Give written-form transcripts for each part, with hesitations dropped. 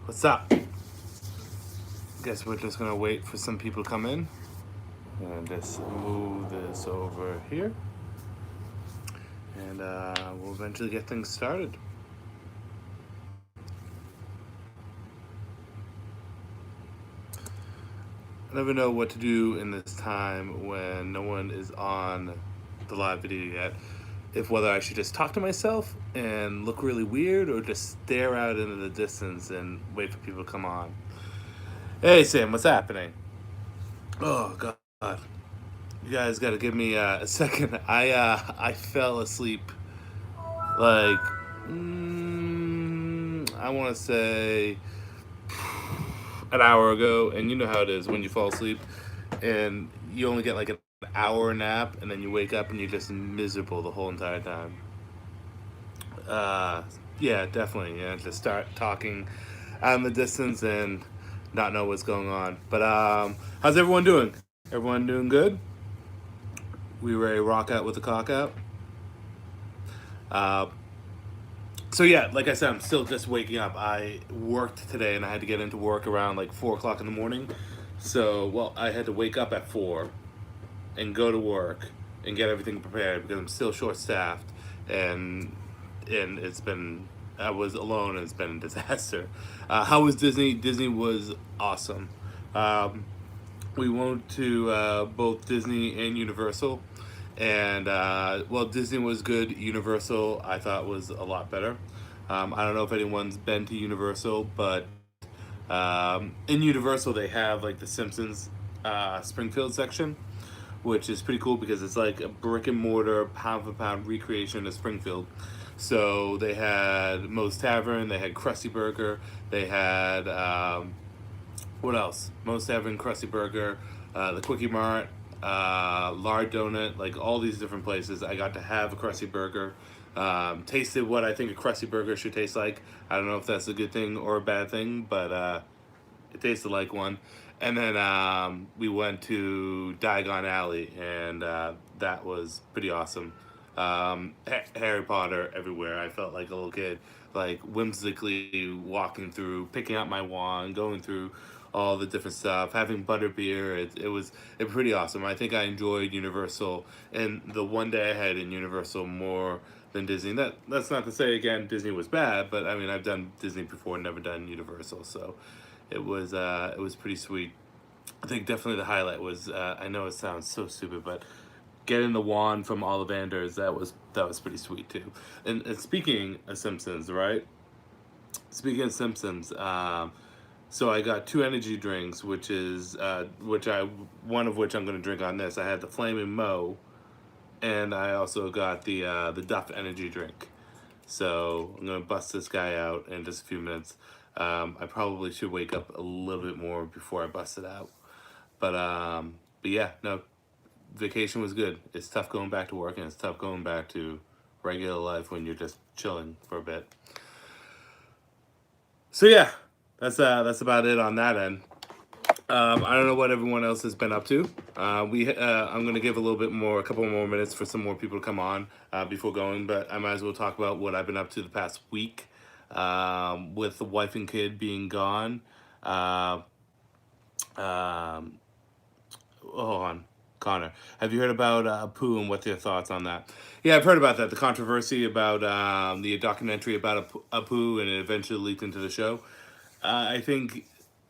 What's up? Guess we're just gonna wait for some people to come in. And just move this over here. And we'll eventually get things started. I never know what to do in this time when no one is on the live video yet. If whether I should just talk to myself and look really weird or just stare out into the distance and wait for people to come on. Hey Sam, what's happening? Oh God. You guys got to give me a second. I fell asleep like I want to say an hour ago, and you know how it is when you fall asleep, and you only get like an hour nap, and then you wake up and you're just miserable the whole entire time. Uh, yeah, definitely. Yeah, just start talking out in the distance and not know what's going on. But how's everyone doing? Everyone doing good? We ready to rock out with the cock out? Uh, so yeah, like I said, I'm still just waking up. I worked today and I had to get into work around like 4 o'clock in the morning. So well, I had to wake up at 4 and go to work and get everything prepared because I'm still short staffed and it's been I was alone and it's been a disaster. How was Disney? Disney was awesome. Um, we went to both Disney and Universal, and well, Disney was good. Universal, I thought, was a lot better. I don't know if anyone's been to Universal, but in Universal they have like the Simpsons Springfield section, which is pretty cool because it's like a brick and mortar pound for pound recreation of Springfield. So they had Moe's Tavern, they had Krusty Burger, they had what else? Moe's Tavern, Krusty Burger, the Quickie Mart, Lard Donut, like all these different places. I got to have a Krusty Burger. Tasted what I think a Krusty Burger should taste like. I don't know if that's a good thing or a bad thing, but it tasted like one. And then we went to Diagon Alley, and that was pretty awesome. Harry Potter everywhere. I felt like a little kid, like whimsically walking through, picking out my wand, going through all the different stuff, having butterbeer. It pretty awesome. I think I enjoyed Universal, and the one day I had in Universal more than Disney. That's not to say again Disney was bad, but I mean I've done Disney before, never done Universal, so it was pretty sweet. I think definitely the highlight was I know it sounds so stupid, but getting the wand from Ollivanders, that was pretty sweet too. And speaking of Simpsons, right? Speaking of Simpsons, so I got two energy drinks, which I one of which I'm gonna drink on this. I had the Flaming Mo, and I also got the Duff energy drink. So I'm gonna bust this guy out in just a few minutes. I probably should wake up a little bit more before I bust it out. But yeah, no, vacation was good. It's tough going back to work, and it's tough going back to regular life when you're just chilling for a bit. So yeah, that's about it on that end. I don't know what everyone else has been up to. I'm gonna give a couple more minutes for some more people to come on before going, but I might as well talk about what I've been up to the past week. With the wife and kid being gone. Uh, um, Hold on, Connor. Have you heard about Apu and what's your thoughts on that? Yeah, I've heard about that. The controversy about the documentary about Apu and it eventually leaked into the show. I think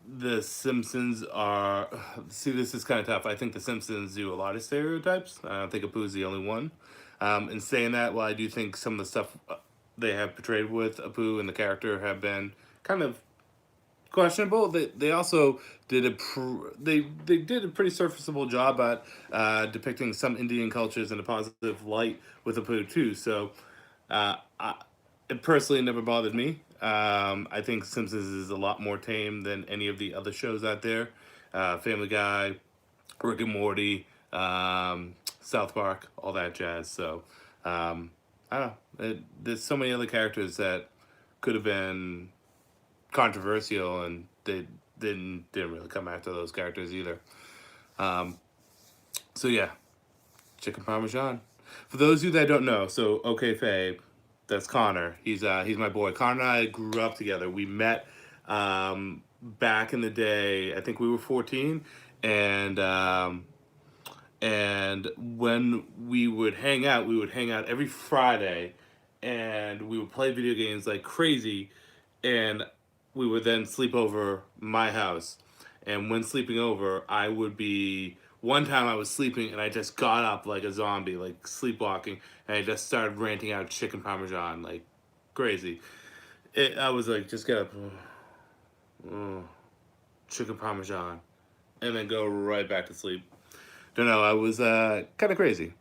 the Simpsons are. See, this is kind of tough. I think the Simpsons do a lot of stereotypes. I don't think Apu's the only one. In saying that, well, I do think some of the stuff they have portrayed with Apu and the character have been kind of questionable. They also did they did a pretty surfaceable job at depicting some Indian cultures in a positive light with Apu too. So it personally never bothered me. I think Simpsons is a lot more tame than any of the other shows out there. Family Guy, Rick and Morty, South Park, all that jazz. So I don't know. There's so many other characters that could have been controversial, and they didn't really come after those characters either. Um, so yeah, chicken parmesan. For those of you that don't know, so OKayFabe, that's Connor. He's my boy. Connor and I grew up together. We met back in the day. I think we were 14, and and when we would hang out every Friday, and we would play video games like crazy, and we would then sleep over my house. And when sleeping over, I would be. One time I was sleeping and I just got up like a zombie, like sleepwalking, and I just started ranting out chicken parmesan like crazy. I was like, just get up, oh, chicken parmesan, and then go right back to sleep. Don't know. I was kind of crazy.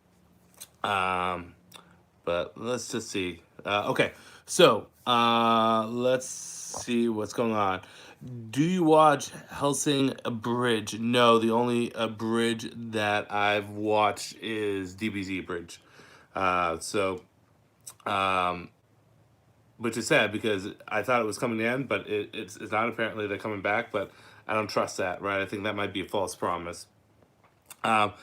Um, but let's just see. Okay, so let's see what's going on. Do you watch Helsing Bridge? No, the only bridge that I've watched is DBZ Bridge. So, um, which is sad because I thought it was coming in, but it's not. Apparently, they're coming back, but I don't trust that. Right? I think that might be a false promise. Um,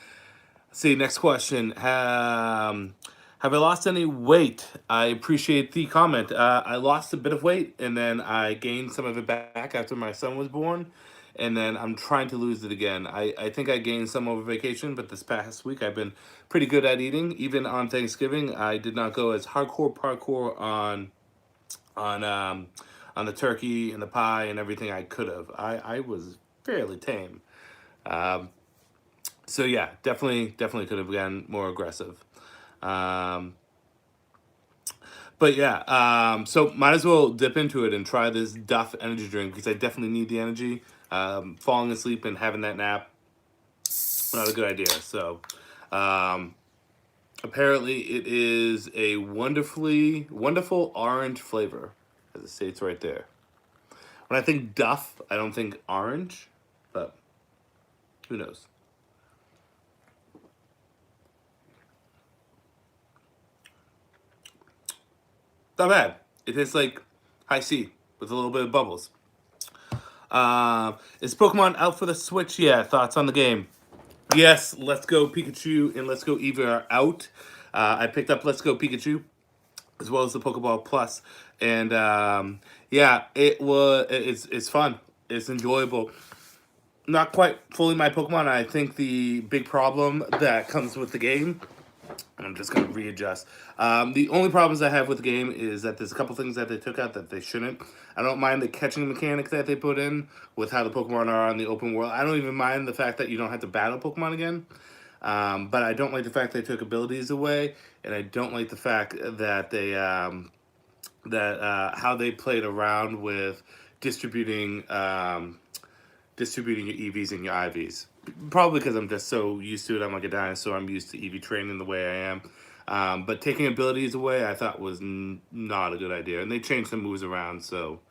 See, next question. Have I lost any weight? I appreciate the comment. I lost a bit of weight and then I gained some of it back after my son was born. And then I'm trying to lose it again. I think I gained some over vacation, but this past week I've been pretty good at eating. Even on Thanksgiving, I did not go as hardcore parkour on um, on the turkey and the pie and everything I could have. I was fairly tame. Um, so yeah, definitely could have gotten more aggressive. Um, but yeah, so might as well dip into it and try this Duff energy drink because I definitely need the energy. Falling asleep and having that nap, not a good idea. So um, apparently it is a wonderful orange flavor, as it states right there. When I think Duff, I don't think orange, but who knows? Not bad. It tastes like high C with a little bit of bubbles. Is Pokemon out for the Switch? Yeah. Thoughts on the game? Yes. Let's Go Pikachu and Let's Go Eevee are out. I picked up Let's Go Pikachu as well as the Pokeball Plus, and yeah, it's fun. It's enjoyable. Not quite fully my Pokemon. I think the big problem that comes with the game, I'm just gonna readjust. The only problems I have with the game is that there's a couple things that they took out that they shouldn't. I don't mind the catching mechanic that they put in with how the Pokemon are on the open world. I don't even mind the fact that you don't have to battle Pokemon again. But I don't like the fact they took abilities away, and I don't like the fact that they that how they played around with distributing distributing your EVs and your IVs. Probably because I'm just so used to it. I'm like a dinosaur. I'm used to EV training the way I am. But taking abilities away, I thought was not a good idea. And they changed some moves around. So,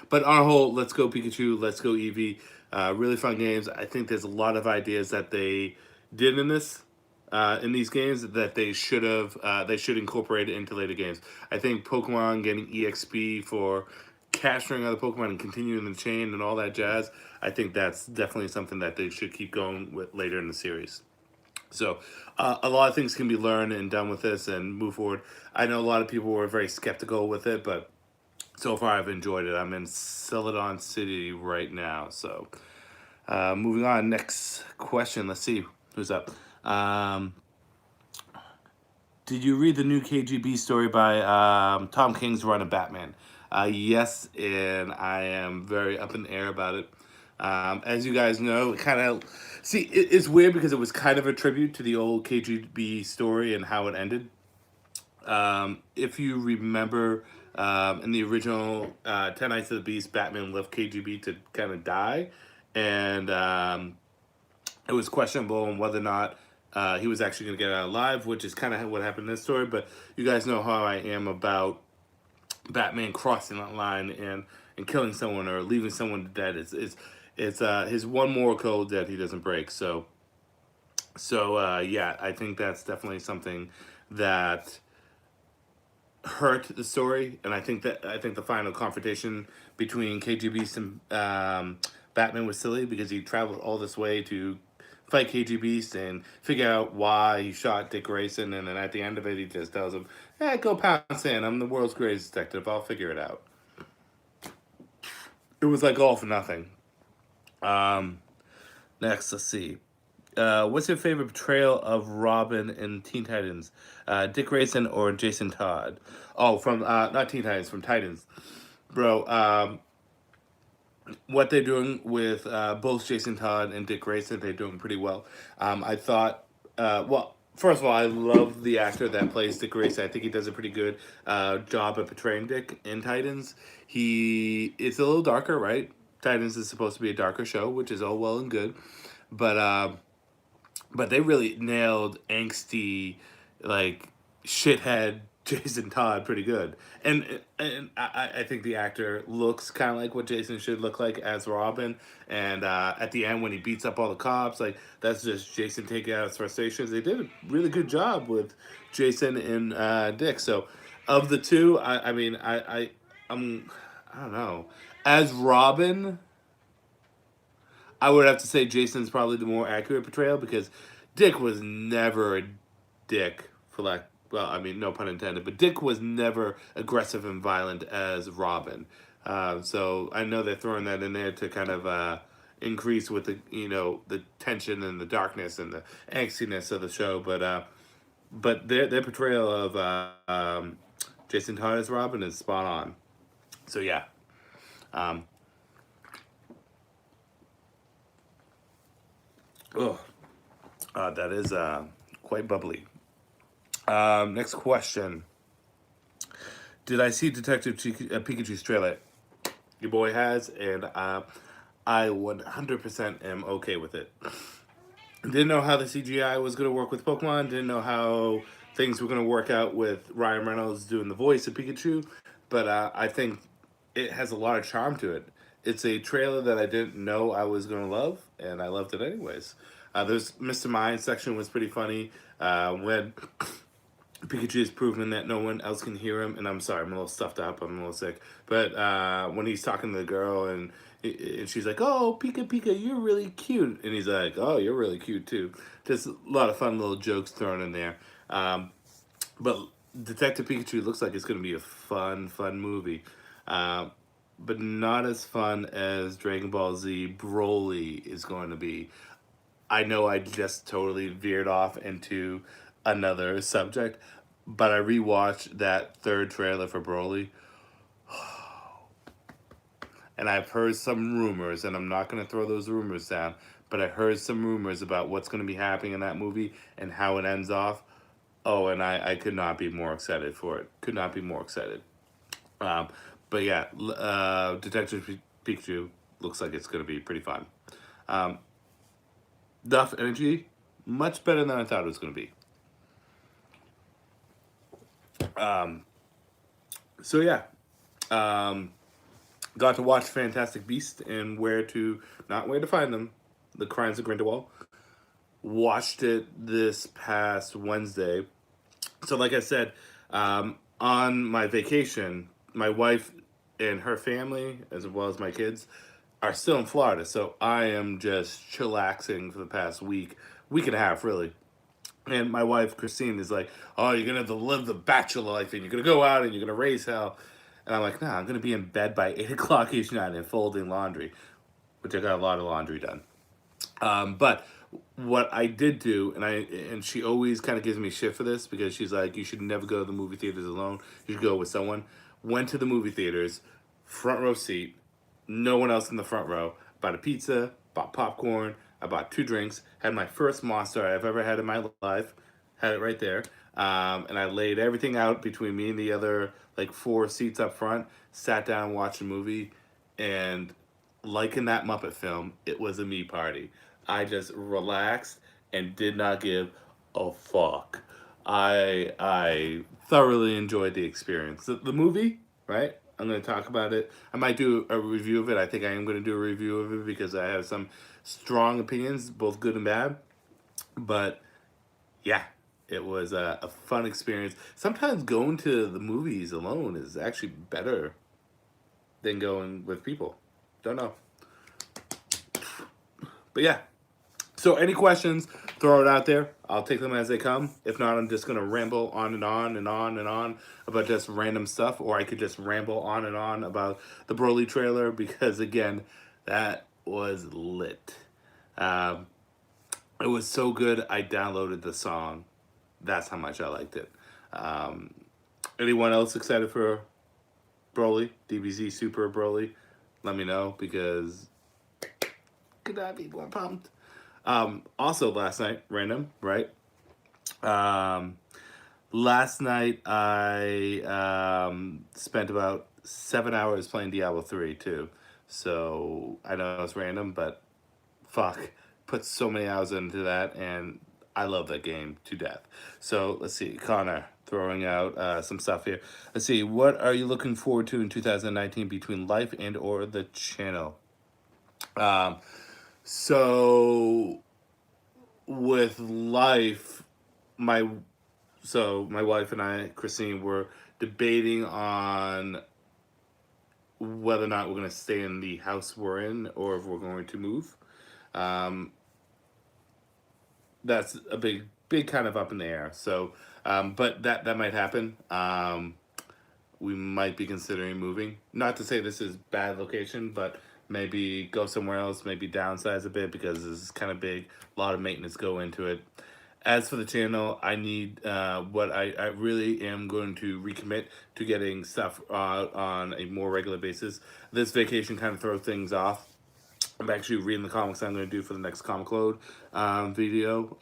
but on a whole, let's go Pikachu. Let's go Eevee. Really fun games. I think there's a lot of ideas that they did in these games that they should incorporate into later games. I think Pokemon getting EXP for capturing other Pokemon and continuing the chain and all that jazz. I think that's definitely something that they should keep going with later in the series. So a lot of things can be learned and done with this and move forward. I know a lot of people were very skeptical with it, but so far I've enjoyed it. I'm in Celadon City right now. So moving on, next question. Let's see who's up. Did you read the new KGB story by Tom King's run of Batman? Yes, and I am very up in the air about it. As you guys know, it kind of it's weird because it was kind of a tribute to the old KGB story and how it ended. If you remember, in the original Ten Nights of the Beast, Batman left KGB to kind of die, and it was questionable on whether or not he was actually going to get out alive, which is kind of what happened in this story. But you guys know how I am about Batman crossing that line and killing someone or leaving someone dead. It's his one moral code that he doesn't break. So yeah, I think that's definitely something that hurt the story, and I think the final confrontation between KGB and Batman was silly because he traveled all this way to fight KG Beast and figure out why he shot Dick Grayson, and then at the end of it, he just tells him, "Go pound sand. I'm the world's greatest detective. I'll figure it out." It was like all for nothing. Um, Next, let's see. What's your favorite portrayal of Robin in Teen Titans? Dick Grayson or Jason Todd? Oh, from not Teen Titans, from Titans, bro. What they're doing with both Jason Todd and Dick Grayson, they're doing pretty well. I thought, well, first of all, I love the actor that plays Dick Grayson. I think he does a pretty good job at portraying Dick in Titans. It's a little darker, right? Titans is supposed to be a darker show, which is all well and good, but they really nailed angsty, like shithead Jason Todd pretty good. And I think the actor looks kind of like what Jason should look like as Robin. And at the end when he beats up all the cops, like that's just Jason taking out his frustrations. They did a really good job with Jason and Dick. So of the two, I'm I don't know. As Robin, I would have to say Jason's probably the more accurate portrayal because Dick was never a dick for like, well, I mean, no pun intended, but Dick was never aggressive and violent as Robin. So I know they're throwing that in there to kind of increase with the the tension and the darkness and the angstiness of the show. But their portrayal of Jason Todd as Robin is spot on. So yeah. Um, oh, that is quite bubbly. Next question. Did I see Pikachu's trailer? Your boy has, and I 100% am okay with it. Didn't know how the CGI was going to work with Pokemon. Didn't know how things were going to work out with Ryan Reynolds doing the voice of Pikachu. But I think it has a lot of charm to it. It's a trailer that I didn't know I was going to love, and I loved it anyways. There's Mr. Mind section was pretty funny when Pikachu has proven that no one else can hear him, and I'm sorry, I'm a little stuffed up, I'm a little sick. But when he's talking to the girl, and she's like, "Oh, Pika Pika, you're really cute," and he's like, "Oh, you're really cute too." Just a lot of fun little jokes thrown in there. But Detective Pikachu looks like it's going to be a fun movie. Uh, but not as fun as Dragon Ball Z Broly is going to be. I know I just totally veered off into another subject, but I rewatched that third trailer for Broly, and I've heard some rumors, and I'm not going to throw those rumors down, but I heard some rumors about what's going to be happening in that movie and how it ends off. Oh, and I could not be more excited for it. Could not be more excited. Um, but yeah, Pikachu looks like it's going to be pretty fun. Um, Duff Energy, much better than I thought it was going to be. Um, so yeah, um, got to watch Fantastic Beast and where to find them, The Crimes of Grindelwald. Watched it this past Wednesday. So like I said, on my vacation, my wife and her family, as well as my kids, are still in Florida. So I am just chillaxing for the past week and a half, really. And my wife, Christine, is like, "Oh, you're gonna have to live the bachelor life, and you're gonna go out and you're gonna raise hell." And I'm like, "Nah, I'm gonna be in bed by 8 o'clock each night and folding laundry," which I got a lot of laundry done. But what I did do, and she always kind of gives me shit for this because she's like, "You should never go to the movie theaters alone. You should go with someone." Went to the movie theaters, front row seat, no one else in the front row. Bought a pizza, bought popcorn, I bought 2 drinks, had my first Monster I've ever had in my life, had it right there, and I laid everything out between me and the other like 4 seats up front. Sat down and watched a movie, and like in that Muppet film, it was a me party. I just relaxed and did not give a fuck. I thoroughly enjoyed the experience. The movie, right? I'm going to talk about it. I might do a review of it. I think I am going to do a review of it because I have some strong opinions, both good and bad. But yeah, it was a fun experience. Sometimes going to the movies alone is actually better than going with people. Don't know. But yeah, So any questions, throw it out there. I'll take them as they come. If not, I'm just gonna ramble on and on and on and on about just random stuff, or I could just ramble on and on about the Broly trailer because again, that was lit. Um, it was so good. I downloaded the song. That's how much I liked it. Um, Anyone else excited for Broly? DBZ Super Broly? Let me know because could I be more pumped? Also, last night, random, right? Um, Last night I spent about 7 hours playing Diablo 3 too. So I know it's random, but fuck, put so many hours into that, and I love that game to death. So let's see, Connor throwing out some stuff here. Let's see, what are you looking forward to in 2019 between life and or the channel? Um, so with life, my my wife and I, Christine, were debating on whether or not we're going to stay in the house we're in or if we're going to move. Um, that's a big kind of up in the air. So, but that might happen. We might be considering moving. Not to say this is bad location, but maybe go somewhere else. Maybe downsize a bit because this is kind of big. A lot of maintenance go into it. As for the channel, I need what I really am going to recommit to getting stuff on a more regular basis. This vacation kind of throws things off. I'm actually reading the comics I'm going to do for the next Comic Load video.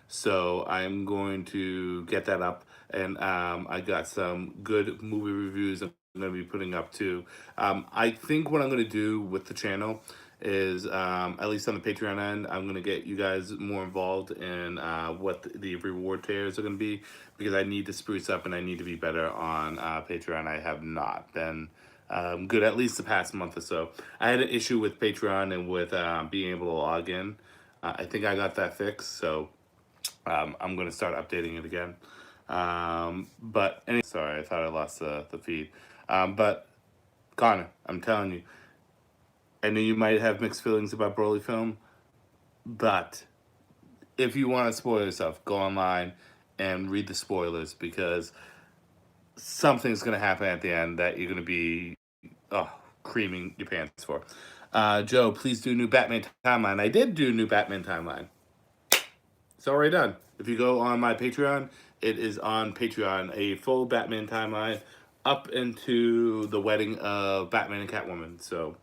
So I'm going to get that up. And I got some good movie reviews I'm going to be putting up too. I think what I'm going to do with the channel is, at least on the Patreon end, I'm going to get you guys more involved in what the reward tiers are going to be, because I need to spruce up and I need to be better on Patreon. I have not been good at least the past month or so. I had an issue with Patreon and with being able to log in. I think I got that fixed, so I'm going to start updating it again. But anyway, sorry, I thought I lost the feed. But Connor, I'm telling you, I know you might have mixed feelings about Broly film, but if you want to spoil yourself, go online and read the spoilers, because something's going to happen at the end that you're going to be oh, creaming your pants for. Joe, please do new Batman timeline. I did do new Batman timeline. It's already done. If you go on my Patreon, it is on Patreon, a full Batman timeline up into the wedding of Batman and Catwoman. So,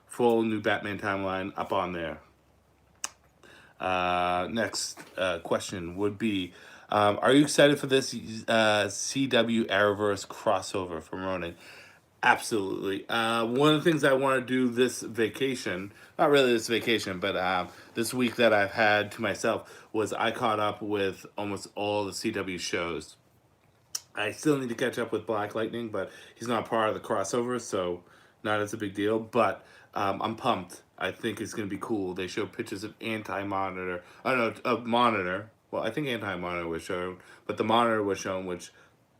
full new Batman timeline up on there. Next question would be, are you excited for this CW Arrowverse crossover from Ronin? Absolutely. One of the things I want to do this vacation, not really this vacation, but this week that I've had to myself, was I caught up with almost all the CW shows. I still need to catch up with Black Lightning, but he's not part of the crossover, so not as a big deal. But I'm pumped. I think it's going to be cool. They show pictures of Anti-Monitor. I don't know, of Monitor. Well, I think Anti-Monitor was shown, but the Monitor was shown, which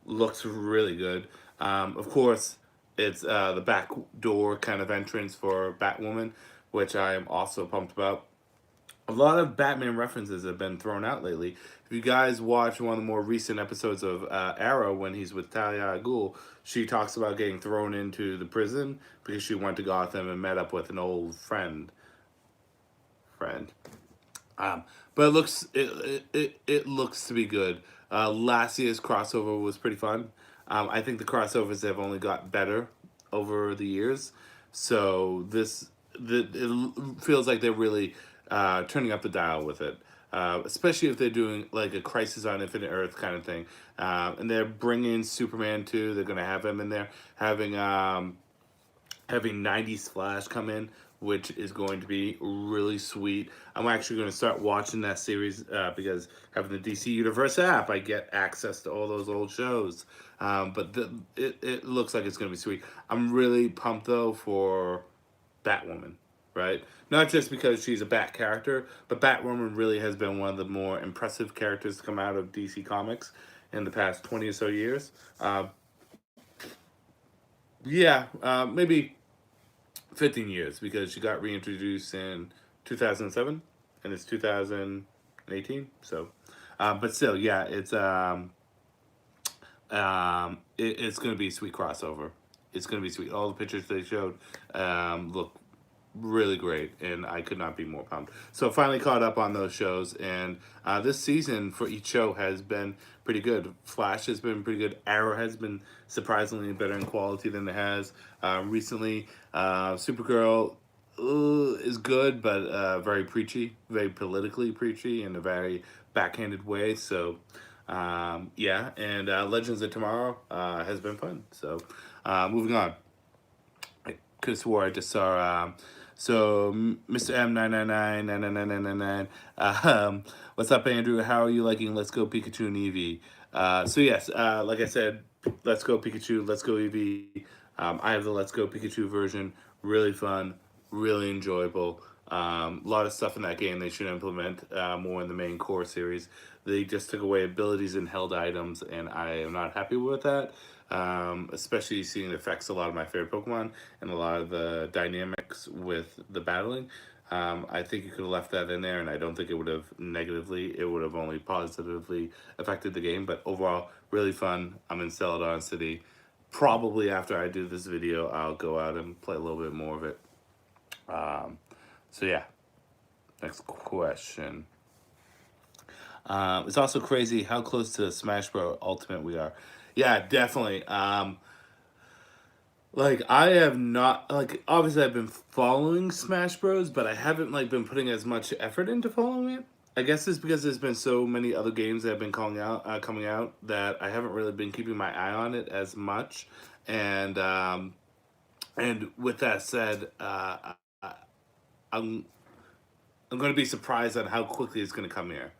looks really good. Of course, it's the back door kind of entrance for Batwoman, which I am also pumped about. A lot of Batman references have been thrown out lately. If you guys watch one of the more recent episodes of Arrow, when he's with Talia al Ghul, she talks about getting thrown into the prison because she went to Gotham and met up with an old friend. Um, but it looks to be good. Last year's crossover was pretty fun. I think the crossovers have only got better over the years. So it feels like they're really turning up the dial with it. Especially if they're doing like a Crisis on Infinite Earth kind of thing, and they're bringing Superman too. They're gonna have him in there, having 90s Flash come in, which is going to be really sweet. I'm actually going to start watching that series because having the DC Universe app, I get access to all those old shows. But it looks like it's going to be sweet. I'm really pumped, though, for Batwoman, right? Not just because she's a Bat character, but Batwoman really has been one of the more impressive characters to come out of DC Comics in the past 20 or so years. Maybe 15 years, because she got reintroduced in 2007. and it's 2018. So, but still, yeah, it's gonna be a sweet crossover. It's gonna be sweet. All the pictures they showed look really great, and I could not be more pumped. So finally caught up on those shows, and this season for each show has been pretty good. Flash has been pretty good. Arrow has been surprisingly better in quality than it has recently. Supergirl is good, but very preachy, very politically preachy in a very backhanded way. So yeah, and Legends of Tomorrow has been fun. So moving on. I could have swore I just saw. So Mr. M9999999. What's up, Andrew? How are you liking Let's Go Pikachu and Eevee? So yes, like I said, Let's Go Pikachu, Let's Go Eevee. I have the Let's Go Pikachu version. Really fun, really enjoyable. A lot of stuff in that game they should implement more in the main core series. They just took away abilities and held items, and I am not happy with that. Especially seeing it affects a lot of my favorite Pokemon and a lot of the dynamics with the battling. I think you could have left that in there, and I don't think it would have negatively. It would have only positively affected the game. But overall, really fun. I'm in Celadon City. Probably after I do this video, I'll go out and play a little bit more of it. So yeah, next question. It's also crazy how close to Smash Bros. Ultimate we are. Yeah, definitely. Like I have not like obviously I've been following Smash Bros, but I haven't like been putting as much effort into following it. I guess it's because there's been so many other games that have been coming out that I haven't really been keeping my eye on it as much. And and with that said, I'm I'm going to be surprised on how quickly it's going to come here.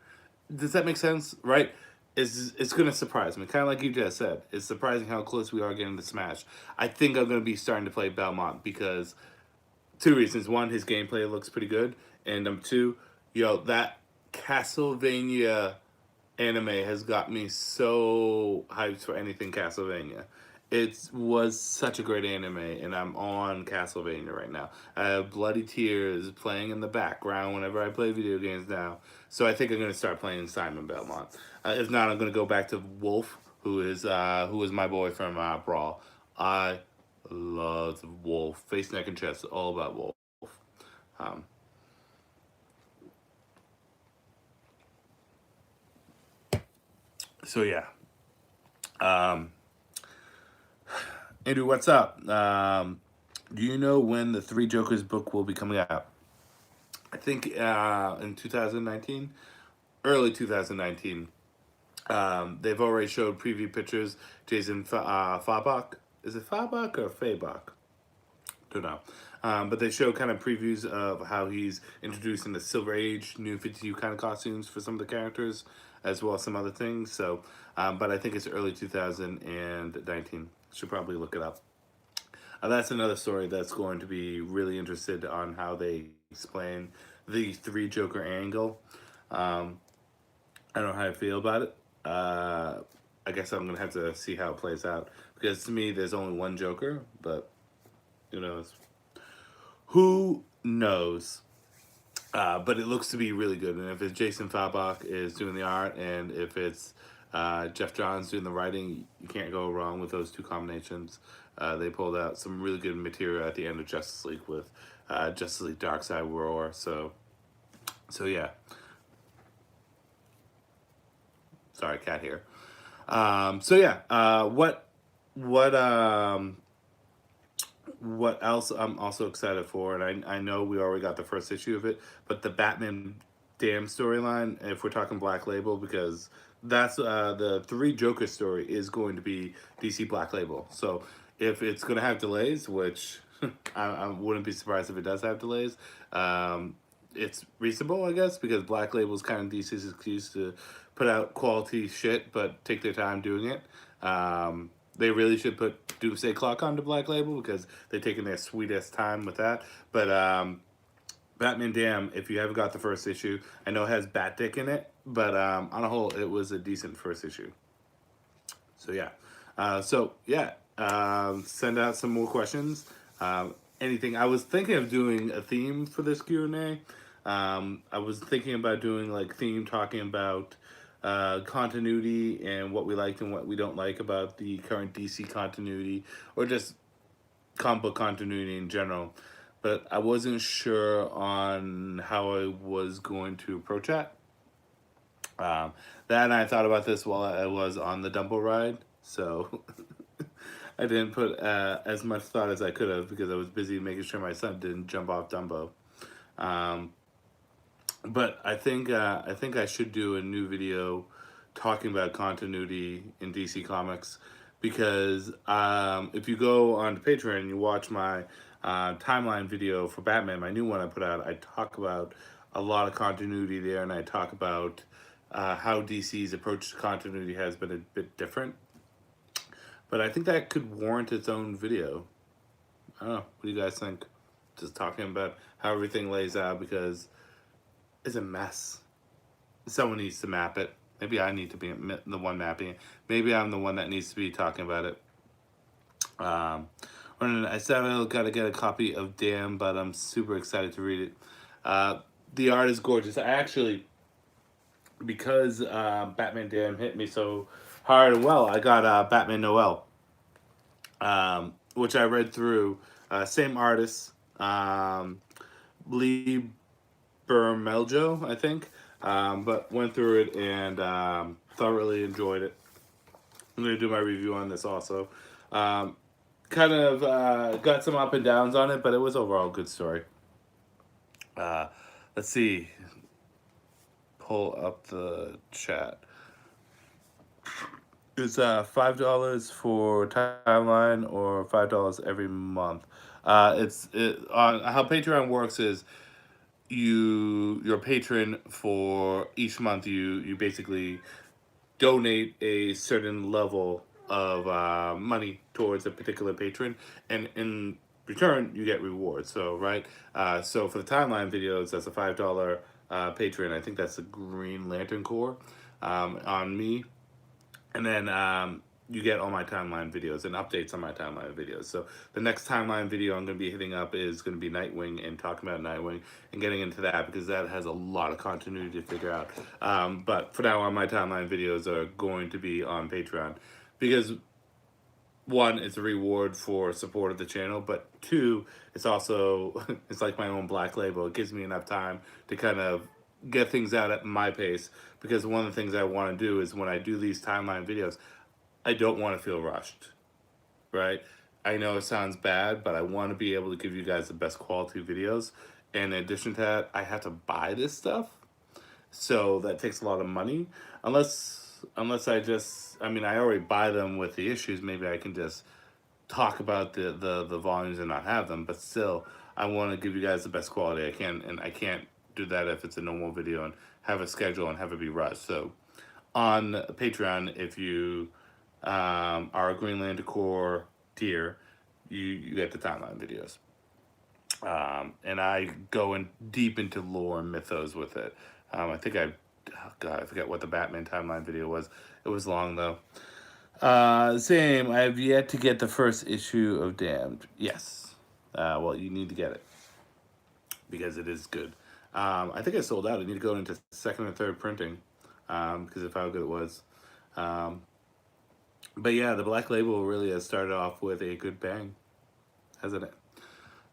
Does that make sense? Right? It's going to surprise me. Kind of like you just said. It's surprising how close we are getting to Smash. I think I'm going to be starting to play Belmont because two reasons. One, his gameplay looks pretty good. And number two, yo, that Castlevania anime has got me so hyped for anything Castlevania. It was such a great anime, and I'm on Castlevania right now. I have Bloody Tears playing in the background whenever I play video games now. So I think I'm gonna start playing Simon Belmont. If not, I'm gonna go back to Wolf, who is my boy from Brawl. I love Wolf, face, neck, and chest, all about Wolf. Um, so yeah. Um, Andrew, what's up? Do you know when the Three Jokers book will be coming out? I think in 2019, early 2019. They've already showed preview pictures. Jason Fabach, is it Fabach or Fabach? Don't know. But they show kind of previews of how he's introducing the Silver Age, New 52 kind of costumes for some of the characters, as well as some other things. So, but I think it's early 2019. Should probably look it up. That's another story that's going to be really interested on how they explain the Three Joker angle. I don't know how I feel about it. I guess I'm gonna have to see how it plays out because to me, there's only one Joker, but who knows? Who knows? But it looks to be really good, and if it's Jason Fabach is doing the art, and if it's Jeff Johns doing the writing, you can't go wrong with those two combinations. They pulled out some really good material at the end of Justice League with Justice League Darkseid Roar. So yeah. Sorry, cat here. So yeah. What else I'm also excited for, and I know we already got the first issue of it, but the Batman Damn storyline, if we're talking Black Label, because that's the Three Joker story is going to be DC Black Label. So if it's going to have delays, which I wouldn't be surprised if it does have delays, it's reasonable, I guess, because Black Label is kind of DC's excuse to put out quality shit, but take their time doing it. They really should put Doomsday Clock onto Black Label because they're taking their sweetest time with that. But Batman Damn, if you haven't got the first issue, I know it has Bat Dick in it, but on a whole, it was a decent first issue. So yeah. Send out some more questions. Anything. I was thinking of doing a theme for this Q&A. I was thinking about doing like theme talking about continuity and what we liked and what we don't like about the current DC continuity, or just comic book continuity in general. But I wasn't sure on how I was going to approach that. Um, then I thought about this while I was on the Dumbo ride, so I didn't put as much thought as I could have because I was busy making sure my son didn't jump off Dumbo. Um, but I think I should do a new video talking about continuity in DC Comics, because if you go on Patreon and you watch my timeline video for Batman, my new one I put out, I talk about a lot of continuity there, and I talk about how DC's approach to continuity has been a bit different. But I think that could warrant its own video. I don't know. What do you guys think? Just talking about how everything lays out, because it's a mess. Someone needs to map it. Maybe I need to be the one mapping it. Maybe I'm the one that needs to be talking about it. When I said I gotta get a copy of Damn, but I'm super excited to read it. The art is gorgeous. I actually, because Batman Damn hit me so hard and well, I got Batman Noel, which I read through. Same artist, Lee Bermeljo, I think, but went through it and thoroughly enjoyed it. I'm going to do my review on this also. Kind of got some up and downs on it, but it was overall a good story. Let's see. Pull up the chat. It's $5 for timeline or $5 every month. It's on how Patreon works is your patron for each month you basically donate a certain level of money towards a particular patron, and in return you get rewards. So right, so for the timeline videos, that's a $5 patron. I think that's the Green Lantern Corps on me. And then you get all my timeline videos and updates on my timeline videos. So the next timeline video I'm going to be hitting up is going to be Nightwing, and talking about Nightwing and getting into that, because that has a lot of continuity to figure out. But for now on, my timeline videos are going to be on Patreon, because one, it's a reward for support of the channel, but two, it's also, it's like my own black label. It gives me enough time to kind of get things out at my pace, because one of the things I want to do is when I do these timeline videos, I don't want to feel rushed, right? I know it sounds bad, but I want to be able to give you guys the best quality videos. And in addition to that, I have to buy this stuff, so that takes a lot of money. Unless I just, I mean, I already buy them with the issues. Maybe I can just talk about the volumes and not have them, but still, I want to give you guys the best quality I can, and I can't do that if it's a normal video and have a schedule and have it be rushed. So on Patreon, if you are a Green Lantern Corps tier, you get the timeline videos. And I go in deep into lore and mythos with it. I think oh God, I forget what the Batman timeline video was. It was long though. Same, I have yet to get the first issue of Damned. Yes. Well, you need to get it, because it is good. I think I sold out. I need to go into second or third printing, because of how good it was. But yeah, the Black Label really has started off with a good bang, hasn't it?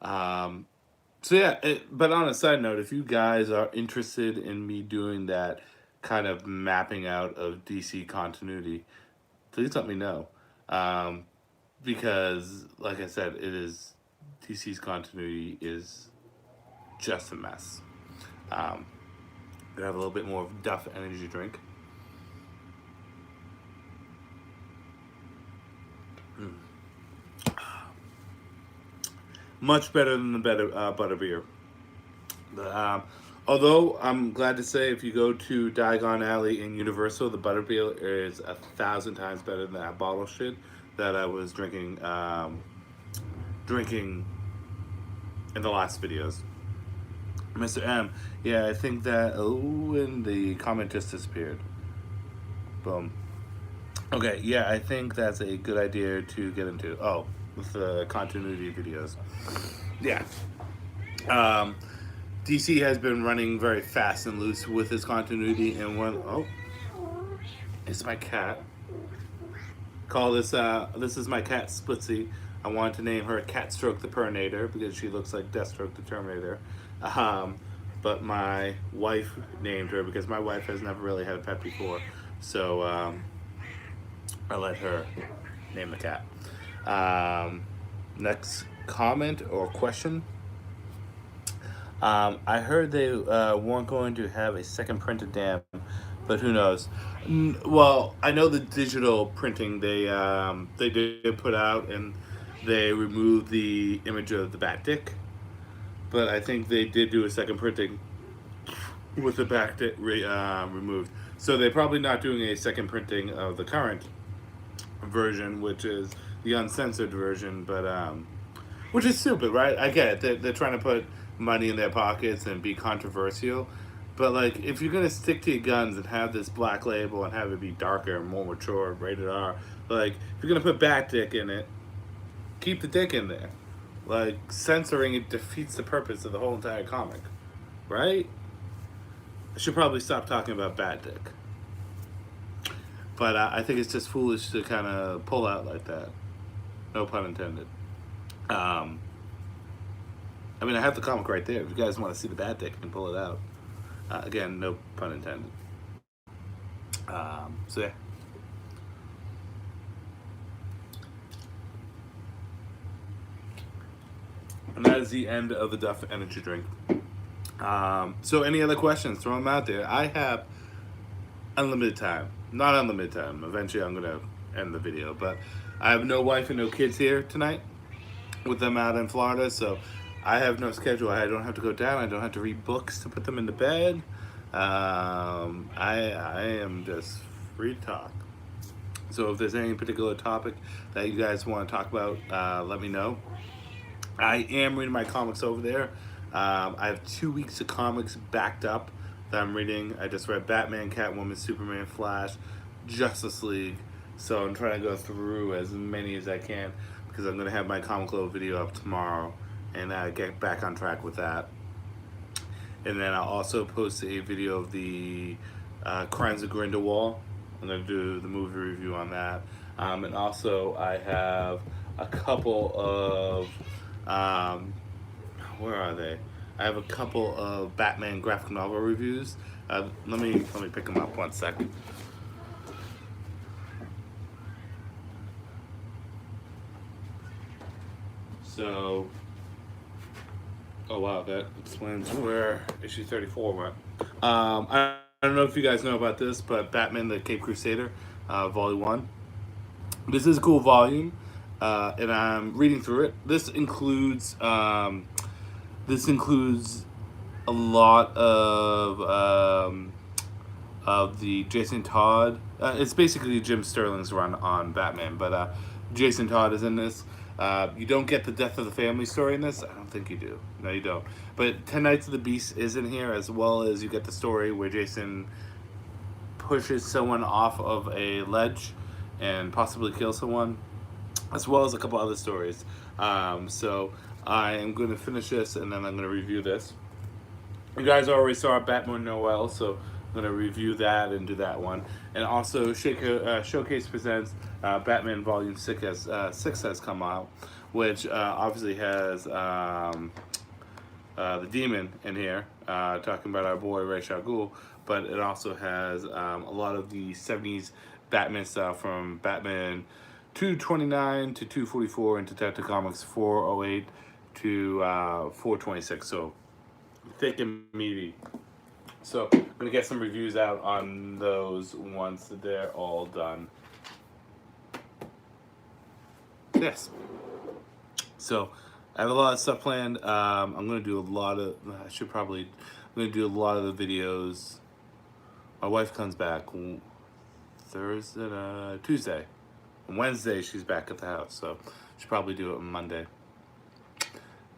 So yeah, but on a side note, if you guys are interested in me doing that kind of mapping out of DC continuity, please let me know. Because, like I said, DC's continuity is just a mess. Gonna have a little bit more of Duff energy drink. Much better than the butterbeer. Although I'm glad to say, if you go to Diagon Alley in Universal, the butterbeer is 1,000 times better than that bottle shit that I was drinking in the last videos. Mr. M, yeah, I think that, and the comment just disappeared. Boom. Okay, yeah, I think that's a good idea to get into. With the continuity videos. Yeah. DC has been running very fast and loose with its continuity, and it's my cat. Call this this is my cat Splitsy. I wanted to name her Catstroke the Purnator because she looks like Deathstroke the Terminator. Um, but my wife named her because my wife has never really had a pet before, so I let her name the cat. Next comment or question. I heard they weren't going to have a second printed dam, but who knows? Well, I know the digital printing they did put out, and they removed the image of the bat dick, but I think they did do a second printing with the back dick removed. So they're probably not doing a second printing of the current version, which is the uncensored version, but which is stupid, right? I get it. They're trying to put money in their pockets and be controversial. But, like, if you're going to stick to your guns and have this black label and have it be darker and more mature, rated R, like, if you're going to put bat dick in it, keep the dick in there. Like, censoring it defeats the purpose of the whole entire comic, right? I should probably stop talking about bat dick. But I think it's just foolish to kind of pull out like that. No pun intended. I mean, I have the comic right there. If you guys want to see the bat dick, you can pull it out. Again, no pun intended. So yeah. And that is the end of the Duff Energy Drink. So any other questions? Throw them out there. I have unlimited time. Not unlimited time. Eventually I'm going to end the video. But I have no wife and no kids here tonight with them out in Florida. So I have no schedule. I don't have to go down. I don't have to read books to put them into bed. I am just free to talk. So if there's any particular topic that you guys want to talk about, let me know. I am reading my comics over there. I have 2 weeks of comics backed up that I'm reading. I just read Batman, Catwoman, Superman, Flash, Justice League. So I'm trying to go through as many as I can because I'm going to have my Comic Club video up tomorrow and get back on track with that. And then I'll also post a video of the Crimes of Grindelwald. I'm going to do the movie review on that. And also I have a couple of, where are they? I have a couple of Batman graphic novel reviews. Let me pick them up 1 second. So, oh wow, that explains where issue 34 went. I don't know if you guys know about this, but Batman the Cape Crusader, volume 1. This is a cool volume, and I'm reading through it. This includes a lot of the Jason Todd. It's basically Jim Sterling's run on Batman, but Jason Todd is in this. You don't get the death of the family story in this. I don't think you do. No, you don't. But 10 Nights of the Beast is in here, as well as you get the story where Jason pushes someone off of a ledge and possibly kills someone, as well as a couple other stories. So I am going to finish this, and then I'm going to review this. You guys already saw Batman Noel, so I'm going to review that and do that one. And also, Showcase presents Batman Volume 6 has come out, which obviously has the Demon in here, talking about our boy Ra's al Ghul, but it also has a lot of the 70s Batman stuff from Batman 229 to 244 and Detective Comics 408 to 426, so thick and meaty. So I'm gonna get some reviews out on those once they're all done. Yes. So I have a lot of stuff planned. I'm gonna do a lot of. I'm gonna do a lot of the videos. My wife comes back Tuesday. On Wednesday she's back at the house, so she'll probably do it on Monday.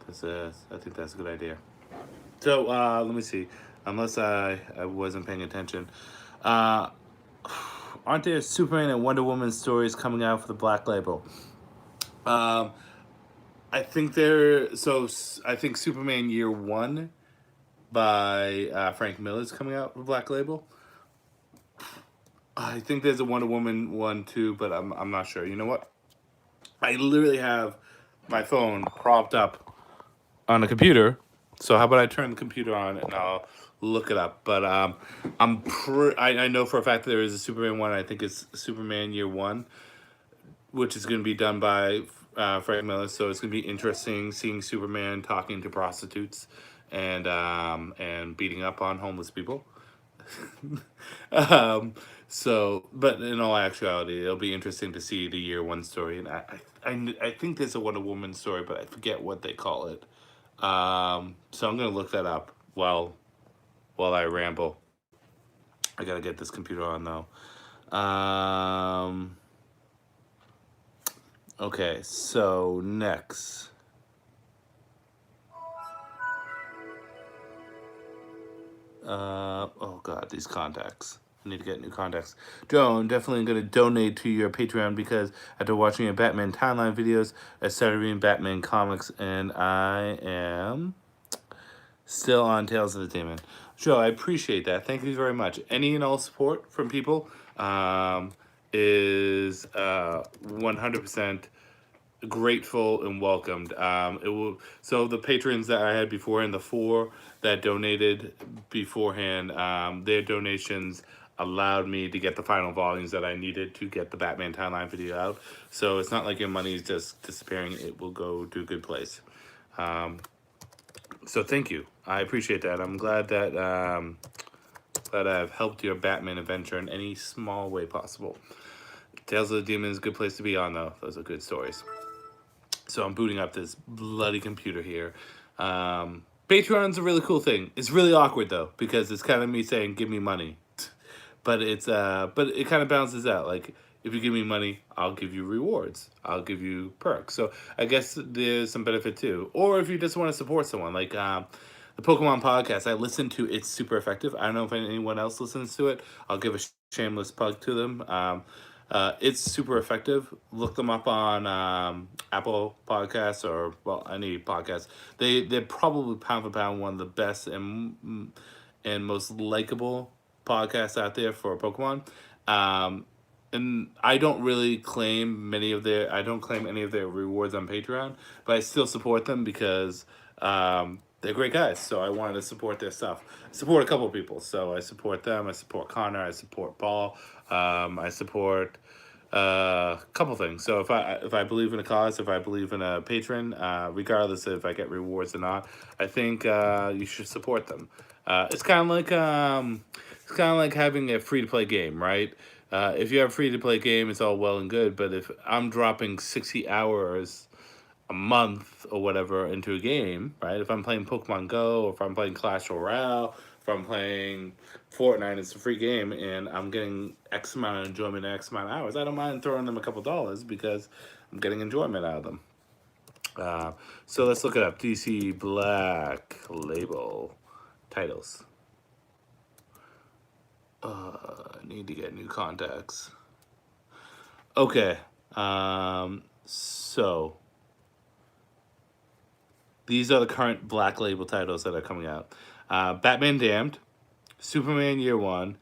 I think that's a good idea. So let me see. Unless I wasn't paying attention. Aren't there Superman and Wonder Woman stories coming out for the Black Label? I think Superman Year 1 by Frank Miller's coming out with Black Label. I think there's a Wonder Woman one too, but I'm not sure. You know what? I literally have my phone propped up on the computer. So how about I turn the computer on and I'll look it up. But I know for a fact that there is a Superman one. I think it's Superman Year One, which is going to be done by Frank Miller. So it's going to be interesting seeing Superman talking to prostitutes and beating up on homeless people. um, but in all actuality, it'll be interesting to see the Year One story. And I think there's a Wonder Woman story, but I forget what they call it. So I'm gonna look that up while I ramble. I gotta get this computer on though. Okay, so next. Oh god, these contacts. I need to get new contacts. Joe, I'm definitely going to donate to your Patreon because after watching your Batman timeline videos, I started reading Batman comics and I am still on Tales of the Demon. Joe, I appreciate that. Thank you very much. Any and all support from people is 100% grateful and welcomed. It will. So the patrons that I had before and the 4 that donated beforehand, their donations allowed me to get the final volumes that I needed to get the Batman timeline video out. So it's not like your money is just disappearing. It will go to a good place. So thank you. I appreciate that. I'm glad that I've helped your Batman adventure in any small way possible. Tales of the Demon is a good place to be on, though. Those are good stories. So I'm booting up this bloody computer here. Patreon's a really cool thing. It's really awkward though because it's kind of me saying, "Give me money," but it kind of balances out. Like if you give me money, I'll give you rewards. I'll give you perks. So I guess there's some benefit too. Or if you just want to support someone, like the Pokemon podcast, I listen to. It's super effective. I don't know if anyone else listens to it. I'll give a shameless plug to them. It's super effective. Look them up on Apple Podcasts or any podcast. They're probably pound for pound one of the best and most likable podcasts out there for Pokemon. And I don't really claim I don't claim any of their rewards on Patreon, but I still support them because they're great guys. So I wanted to support their stuff. I support a couple of people. So I support them. I support Connor. I support Paul. I support a couple things. So if I believe in a cause, if I believe in a patron, regardless if I get rewards or not, I think you should support them. It's kind of like having a free to play game, right? If you have a free to play game, it's all well and good. But if I'm dropping 60 hours a month or whatever into a game, right? If I'm playing Pokemon Go, or if I'm playing Clash Royale, if I'm playing Fortnite, it's a free game, and I'm getting X amount of enjoyment in X amount of hours, I don't mind throwing them a couple dollars because I'm getting enjoyment out of them. So let's look it up. DC Black Label titles. I need to get new contacts. Okay. So these are the current Black Label titles that are coming out. Batman Damned, Superman Year One.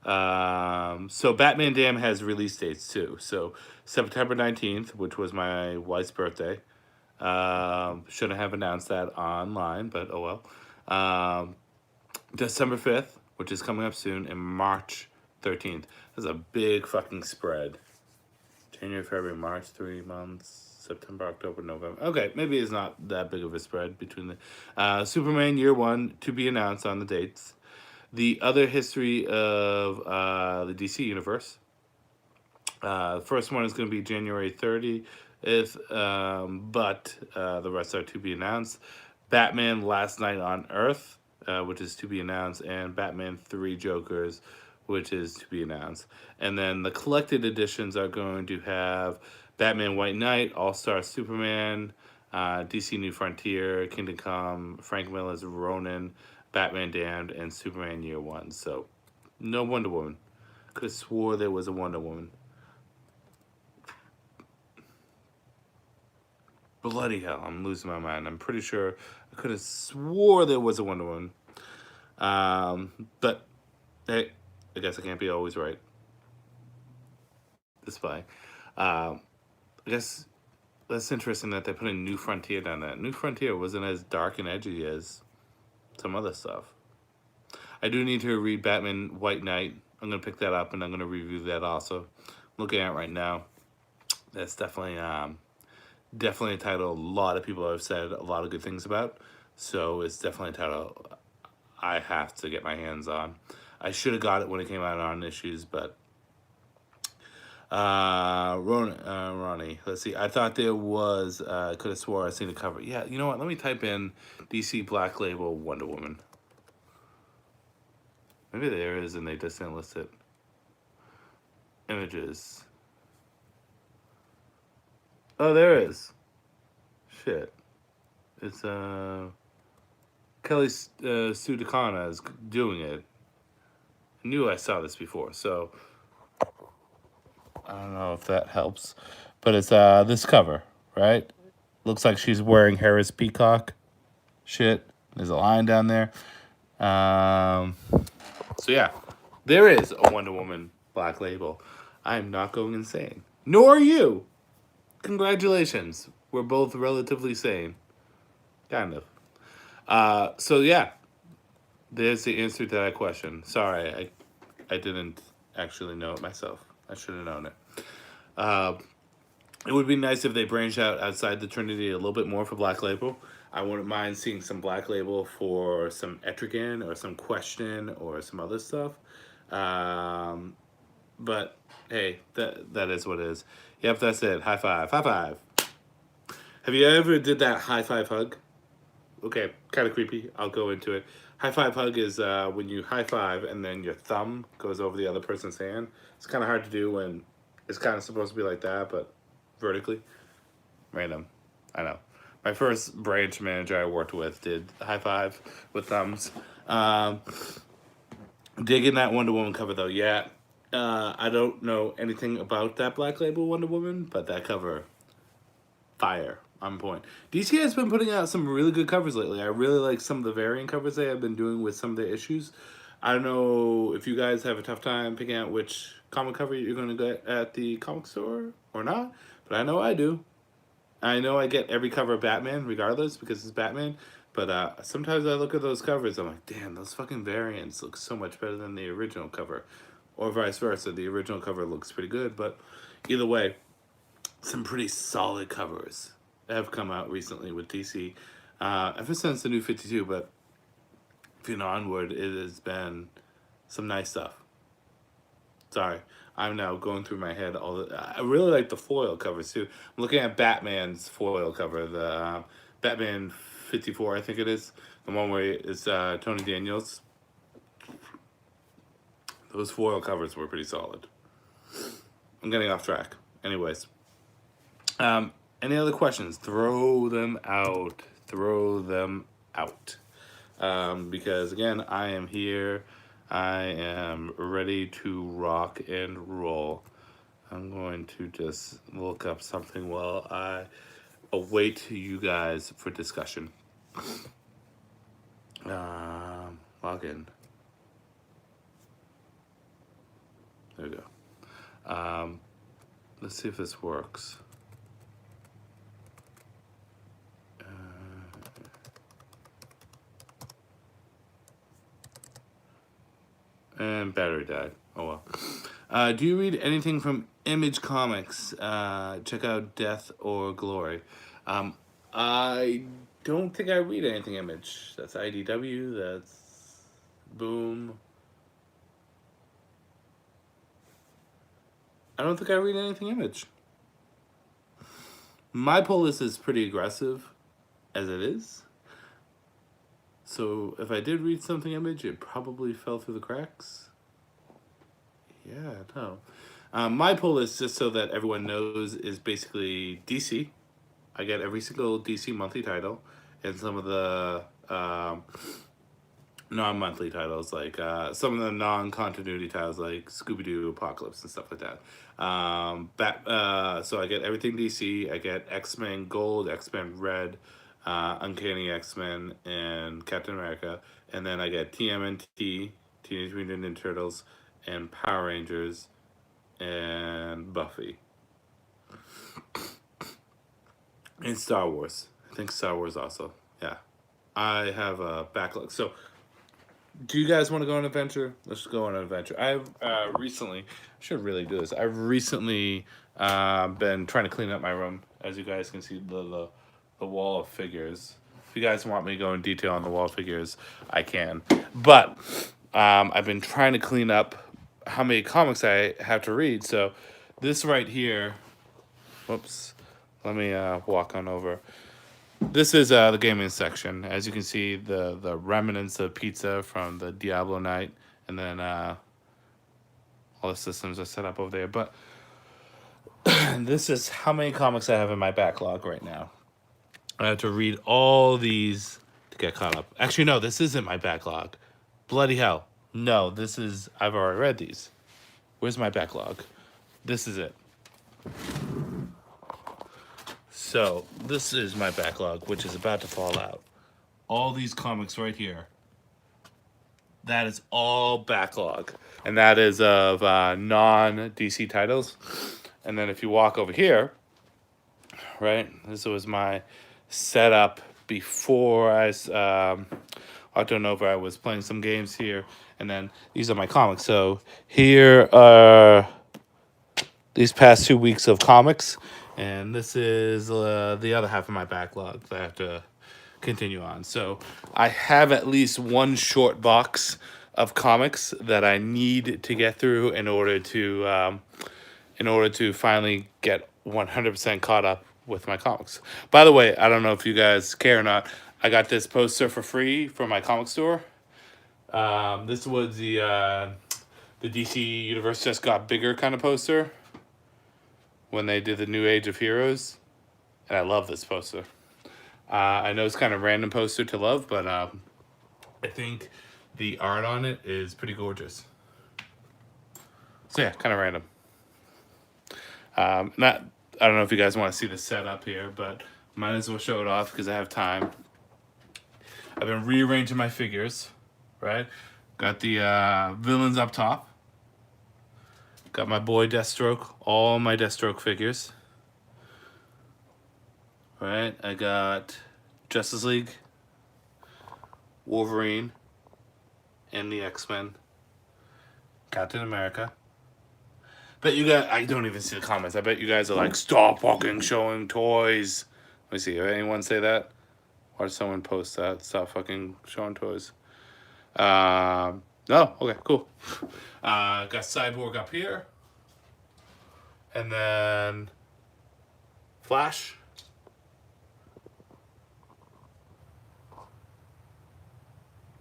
So Batman Damned has release dates too. So September 19th, which was my wife's birthday. Shouldn't have announced that online, but oh well. December 5th, which is coming up soon, and March 13th. That's a big fucking spread. January, February, March, 3 months. September, October, November. Okay, maybe it's not that big of a spread between the Superman Year One to be announced on the dates. The other history of the DC universe. The first one is going to be January 30th, but the rest are to be announced. Batman Last Night on Earth, which is to be announced, and Batman 3 Jokers, which is to be announced. And then the collected editions are going to have Batman White Knight, All-Star Superman, DC New Frontier, Kingdom Come, Frank Miller's Ronin, Batman Damned, and Superman Year One. So, no Wonder Woman. Could have swore there was a Wonder Woman. Bloody hell, I'm losing my mind. I'm pretty sure I could have swore there was a Wonder Woman. But hey, I guess I can't be always right. This way. I guess that's interesting that they put a New Frontier down there. New Frontier wasn't as dark and edgy as some other stuff. I do need to read Batman White Knight. I'm gonna pick that up and I'm gonna review that also. Looking at it right now, that's definitely a title a lot of people have said a lot of good things about. So it's definitely a title I have to get my hands on. I should have got it when it came out on issues, but Ronnie, let's see. I thought there was. I could have swore I seen the cover. Yeah, you know what? Let me type in DC Black Label Wonder Woman. Maybe there is, and they just didn't list it. Images. Oh, there is. Shit. It's Kelly Sue DeConna is doing it. I knew I saw this before, so I don't know if that helps, but it's this cover, right? Looks like she's wearing Harris Peacock shit. There's a line down there. So yeah, there is a Wonder Woman Black Label. I'm not going insane. Nor are you. Congratulations. We're both relatively sane. Kind of. So yeah, there's the answer to that question. Sorry, I didn't actually know it myself. I should have known it. It would be nice if they branched out outside the Trinity a little bit more for Black Label. I wouldn't mind seeing some Black Label for some Etrigan or some Question or some other stuff. But hey, that is what it is. Yep, that's it. High five. High five. Have you ever did that high five hug? Okay, kind of creepy. I'll go into it. High five hug is when you high five and then your thumb goes over the other person's hand. It's kind of hard to do when it's kind of supposed to be like that, but vertically. Random. I know. My first branch manager I worked with did high five with thumbs. Digging that Wonder Woman cover though, yeah. I don't know anything about that Black Label Wonder Woman, but that cover, fire, on point. DC has been putting out some really good covers lately. I really like some of the variant covers they have been doing with some of the issues. I don't know if you guys have a tough time picking out which comic cover you're going to get at the comic store or not, but I know I do. I know I get every cover of Batman regardless because it's Batman, but sometimes I look at those covers, I'm like, damn, those fucking variants look so much better than the original cover. Or vice versa, the original cover looks pretty good, but either way, some pretty solid covers have come out recently with DC. Ever since the New 52, but if you know onward, it has been some nice stuff. Sorry, I'm now going through my head all the. I really like the foil covers too. I'm looking at Batman's foil cover, the Batman 54, I think it is, the one where it's Tony Daniels. Those foil covers were pretty solid. I'm getting off track. Anyways, any other questions? Throw them out. Throw them out. Because again, I am here. I am ready to rock and roll. I'm going to just look up something while I await you guys for discussion. Log in. There we go. Let's see if this works. And battery died. Oh well. Do you read anything from Image Comics? Check out Death or Glory. I don't think I read anything Image. That's IDW. That's Boom. I don't think I read anything Image. My pull list is pretty aggressive, as it is. So if I did read something Image, it probably fell through the cracks. Yeah, no. My pull list, just so that everyone knows, is basically DC. I get every single DC monthly title, and some of the non-monthly titles, like some of the non-continuity titles, like Scooby-Doo, Apocalypse, and stuff like that. So I get everything DC. I get X-Men Gold, X-Men Red, Uncanny X-Men, and Captain America. And then I get TMNT, Teenage Mutant Ninja Turtles, and Power Rangers, and Buffy. And Star Wars. I think Star Wars also. Yeah. I have a backlog. So, do you guys want to go on an adventure? Let's go on an adventure. I've recently, I should really do this. I've recently been trying to clean up my room. As you guys can see, the wall of figures. If you guys want me to go in detail on the wall of figures, I can. But I've been trying to clean up how many comics I have to read. So, this right here, whoops, let me walk on over. This is the gaming section. As you can see, the remnants of pizza from the Diablo night, and then all the systems are set up over there. But this is how many comics I have in my backlog right now. I have to read all these to get caught up. Actually, no, this isn't my backlog. Bloody hell. No, this is, I've already read these. Where's my backlog? This is it. So, this is my backlog, which is about to fall out. All these comics right here. That is all backlog. And that is of non-DC titles. And then if you walk over here, right, this was my setup before I walked on over. I was playing some games here. And then these are my comics. So here are these past 2 weeks of comics. And this is the other half of my backlog that I have to continue on. So I have at least one short box of comics that I need to get through in order to finally get 100% caught up with my comics. By the way, I don't know if you guys care or not. I got this poster for free from my comic store. This was the DC Universe Just Got Bigger kind of poster when they did the New Age of Heroes. And I love this poster. I know it's kind of a random poster to love, but I think the art on it is pretty gorgeous. So yeah, kind of random. I don't know if you guys want to see the setup here, but might as well show it off because I have time. I've been rearranging my figures, right? Got the villains up top. Got my boy Deathstroke, all my Deathstroke figures. Right, I got Justice League, Wolverine, and the X-Men, Captain America. Bet you guys, I don't even see the comments. I bet you guys are like, stop fucking showing toys. Let me see, did anyone say that? Or did someone post that? Stop fucking showing toys. No, okay, cool. Got Cyborg up here. And then Flash.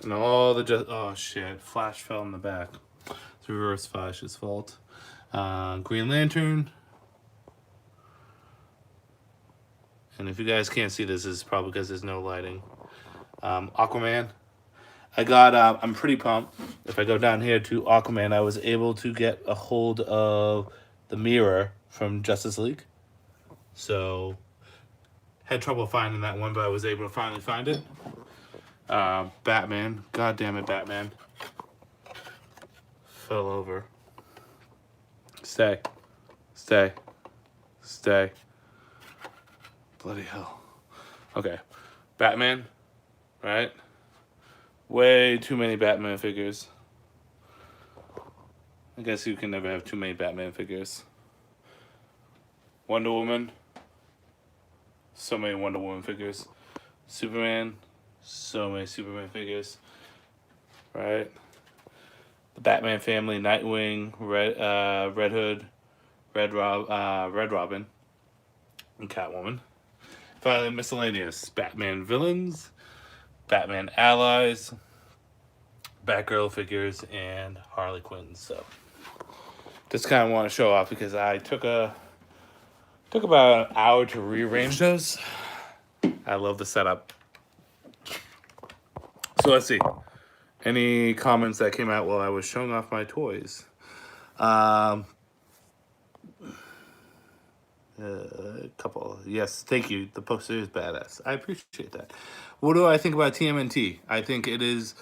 And all the oh shit, Flash fell in the back. It's Reverse Flash's fault. Green Lantern. And if you guys can't see this, it's probably because there's no lighting. Aquaman. I got, I'm pretty pumped. If I go down here to Aquaman, I was able to get a hold of the mirror from Justice League. So, had trouble finding that one, but I was able to finally find it. Batman. God damn it, Batman. Fell over. Stay. Stay. Stay. Bloody hell. Okay. Batman. Right? Way too many Batman figures. I guess you can never have too many Batman figures. Wonder Woman. So many Wonder Woman figures. Superman. So many Superman figures. Right? The Batman family, Nightwing, Red Hood, Red Robin, and Catwoman. Finally, miscellaneous. Batman villains, Batman allies, Batgirl figures, and Harley Quinn. So, just kind of want to show off because I took about an hour to rearrange those. I love the setup. So let's see. Any comments that came out while I was showing off my toys? A couple. Yes, thank you. The poster is badass. I appreciate that. What do I think about TMNT? I think it is,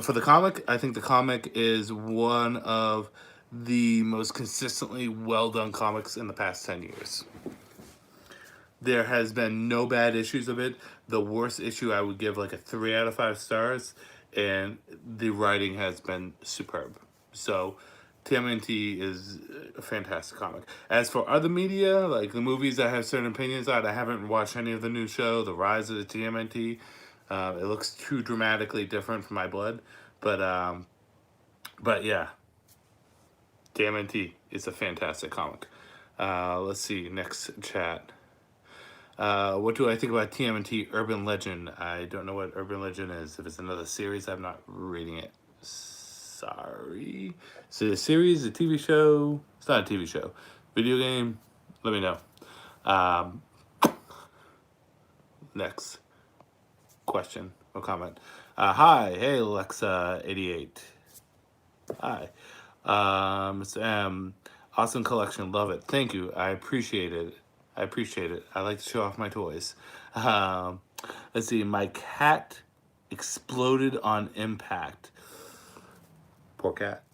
for the comic, I think the comic is one of the most consistently well done comics in the past 10 years. There has been no bad issues of it. The worst issue I would give like a 3 out of 5 stars, and the writing has been superb. So, TMNT is a fantastic comic. As for other media, like the movies I have certain opinions on, I haven't watched any of the new show, The Rise of the TMNT. It looks too dramatically different from my blood, but yeah, TMNT is a fantastic comic. Let's see, next chat. What do I think about TMNT Urban Legend? I don't know what Urban Legend is. If it's another series, I'm not reading it. Sorry. Is it a series, a TV show? It's not a TV show. Video game? Let me know. Um, next question or comment. Hi. Hey, Alexa88. Hi. Mr. M. Awesome collection. Love it. Thank you. I appreciate it. I like to show off my toys. Um, let's see. My cat exploded on impact. Poor cat.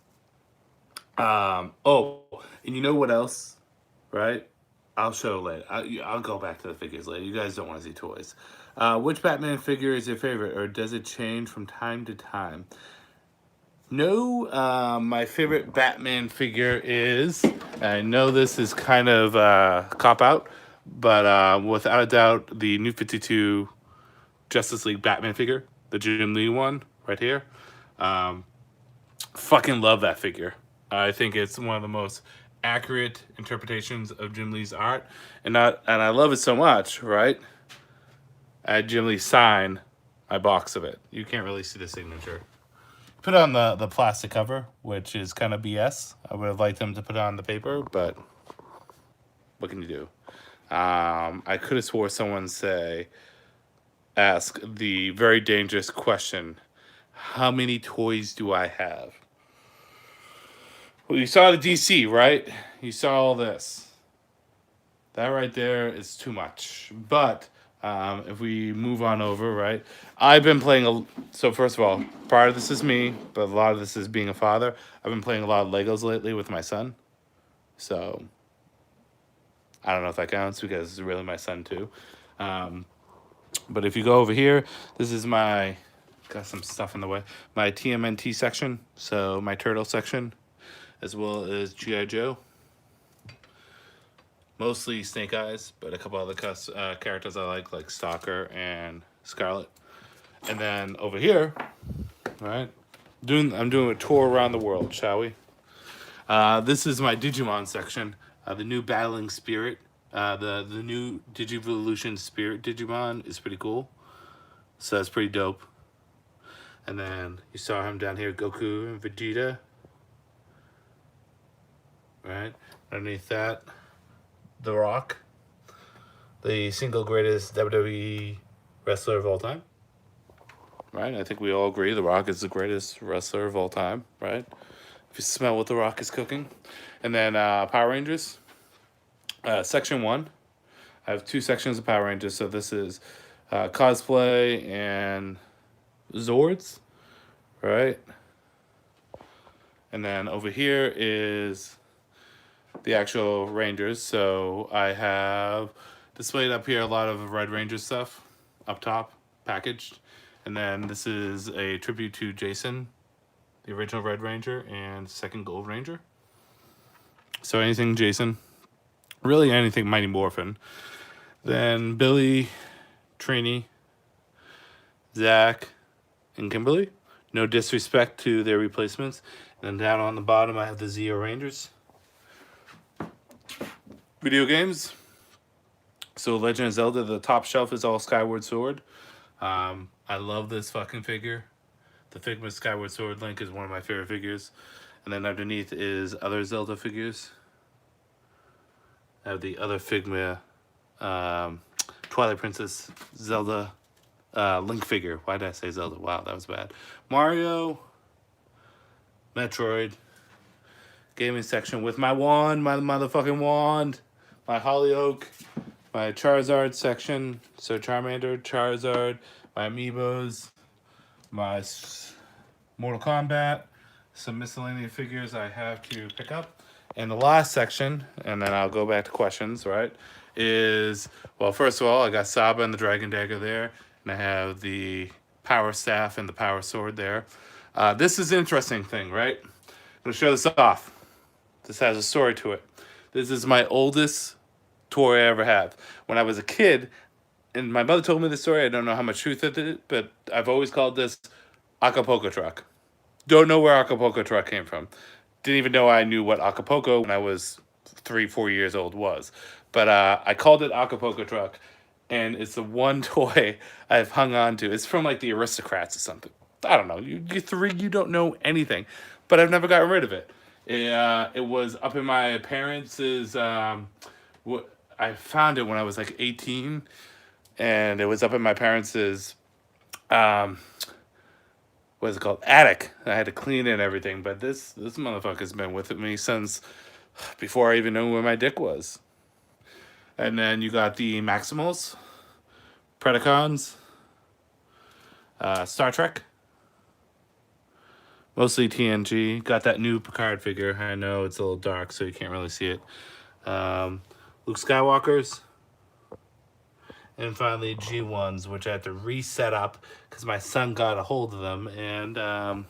Oh, and you know what else? Right? I'll show later. I'll go back to the figures later. You guys don't want to see toys. Which Batman figure is your favorite, or does it change from time to time? No, my favorite Batman figure is, I know this is kind of cop out, but without a doubt, the New 52 Justice League Batman figure, the Jim Lee one right here. Fucking love that figure. I think it's one of the most accurate interpretations of Jim Lee's art, and I love it so much, right? I had Jim Lee sign my box of it. You can't really see the signature. Put on the plastic cover, which is kind of BS. I would have liked them to put on the paper, but what can you do? I could have swore someone ask the very dangerous question, how many toys do I have? Well, you saw the DC, right? You saw all this. That right there is too much. But if we move on over, right? I've been playing so first of all, part of this is me, but a lot of this is being a father. I've been playing a lot of Legos lately with my son. So I don't know if that counts because it's really my son too. But if you go over here, this is got some stuff in the way. My TMNT section, so my turtle section, as well as G.I. Joe. Mostly Snake Eyes, but a couple other characters I like Stalker and Scarlet. And then over here, right, I'm doing a tour around the world, shall we? This is my Digimon section. The new Battling Spirit, the new Digivolution Spirit Digimon is pretty cool. So that's pretty dope. And then you saw him down here, Goku and Vegeta. Right, underneath that, The Rock, the single greatest WWE wrestler of all time. Right, I think we all agree The Rock is the greatest wrestler of all time, right? If you smell what The Rock is cooking. And then Power Rangers, section 1. I have 2 sections of Power Rangers, so this is cosplay and Zords, right? And then over here is the actual Rangers. So I have displayed up here a lot of Red Ranger stuff up top, packaged. And then this is a tribute to Jason, the original Red Ranger, and second Gold Ranger. So anything Jason, really anything Mighty Morphin. Then Billy, Trini, Zach, and Kimberly. No disrespect to their replacements. And then down on the bottom I have the Zeo Rangers. Video games. So Legend of Zelda, the top shelf is all Skyward Sword. I love this fucking figure. The Figma Skyward Sword Link is one of my favorite figures. And then underneath is other Zelda figures. I have the other Figma Twilight Princess Zelda Link figure. Why did I say Zelda? Wow, that was bad. Mario, Metroid, gaming section with my wand, my motherfucking wand. my Hollyoak, my Charizard section. So Charmander, Charizard, my Amiibos, my Mortal Kombat, some miscellaneous figures I have to pick up. And the last section, and then I'll go back to questions, right? Is, well, first of all, I got Saba and the Dragon Dagger there, and I have the Power Staff and the Power Sword there. This is an interesting thing, right? I'm going to show this off. This has a story to it. This is my oldest toy I ever had. When I was a kid, and my mother told me the story, I don't know how much truth it is, but I've always called this Acapulco Truck. Don't know where Acapulco Truck came from. Didn't even know I knew what Acapulco when I was 3-4 years old was. But I called it Acapulco Truck, and it's the one toy I've hung on to. It's from like the Aristocrats or something. I don't know. You three, you don't know anything, but I've never gotten rid of it. It was up in my parents'. I found it when I was like 18, and it was up in my parents' um, what's it called, attic. I had to clean it and everything, but this motherfucker's been with me since before I even knew where my dick was. And then you got the Maximals, Predacons, Star Trek, mostly TNG. Got that new Picard figure. I know it's a little dark, so you can't really see it. Luke Skywalker's. And finally, G1s, which I had to reset up because my son got a hold of them and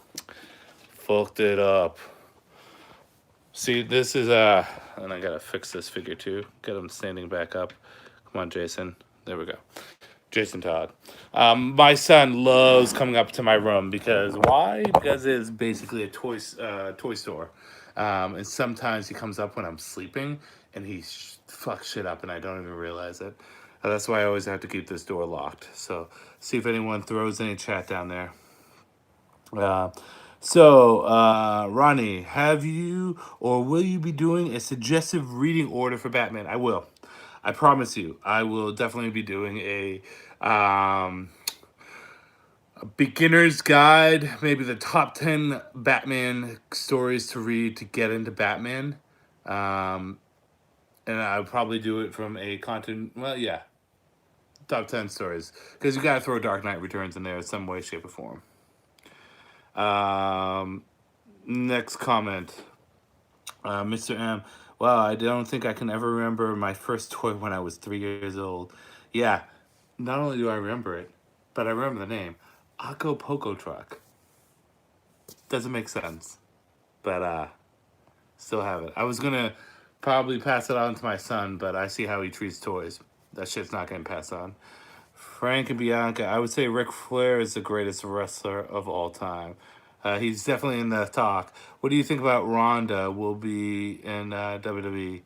fucked it up. See, this is and I gotta fix this figure too. Get him standing back up. Come on, Jason. There we go. Jason Todd. My son loves coming up to my room because why? Because it's basically a toy store, and sometimes he comes up when I'm sleeping and he fucks shit up and I don't even realize it. That's why I always have to keep this door locked. So see if anyone throws any chat down there. Ronnie, have you or will you be doing a suggestive reading order for Batman? I will. I promise you. I will definitely be doing a beginner's guide, maybe the top 10 Batman stories to read to get into Batman. And I'll probably do it from a content, well, yeah, top 10 stories. Because you got to throw Dark Knight Returns in there in some way, shape, or form. Next comment. Mr. M. Wow, I don't think I can ever remember my first toy when I was 3 years old. Yeah, not only do I remember it, but I remember the name. Acapulco Truck. Doesn't make sense. But still have it. I was gonna probably pass it on to my son, but I see how he treats toys. That shit's not getting passed on. Frank and Bianca, I would say Ric Flair is the greatest wrestler of all time. He's definitely in the talk. What do you think about Ronda will be in WWE?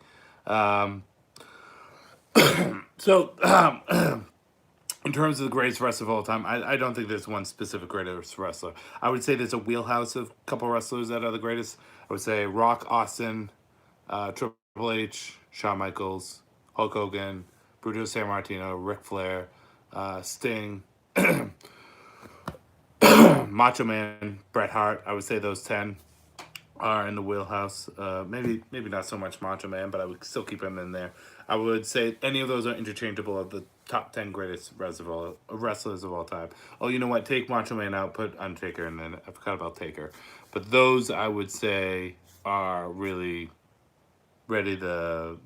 In terms of the greatest wrestler of all time, I don't think there's one specific greatest wrestler. I would say there's a wheelhouse of a couple wrestlers that are the greatest. I would say Rock, Austin, Triple H, Shawn Michaels, Hulk Hogan, Bruno Sammartino, Ric Flair, Sting, Macho Man, Bret Hart. I would say those 10 are in the wheelhouse. Maybe not so much Macho Man, but I would still keep him in there. I would say any of those are interchangeable of the top 10 greatest wrestlers of all time. Oh, you know what? Take Macho Man out, put Undertaker, and then I forgot about Taker. But those I would say are really the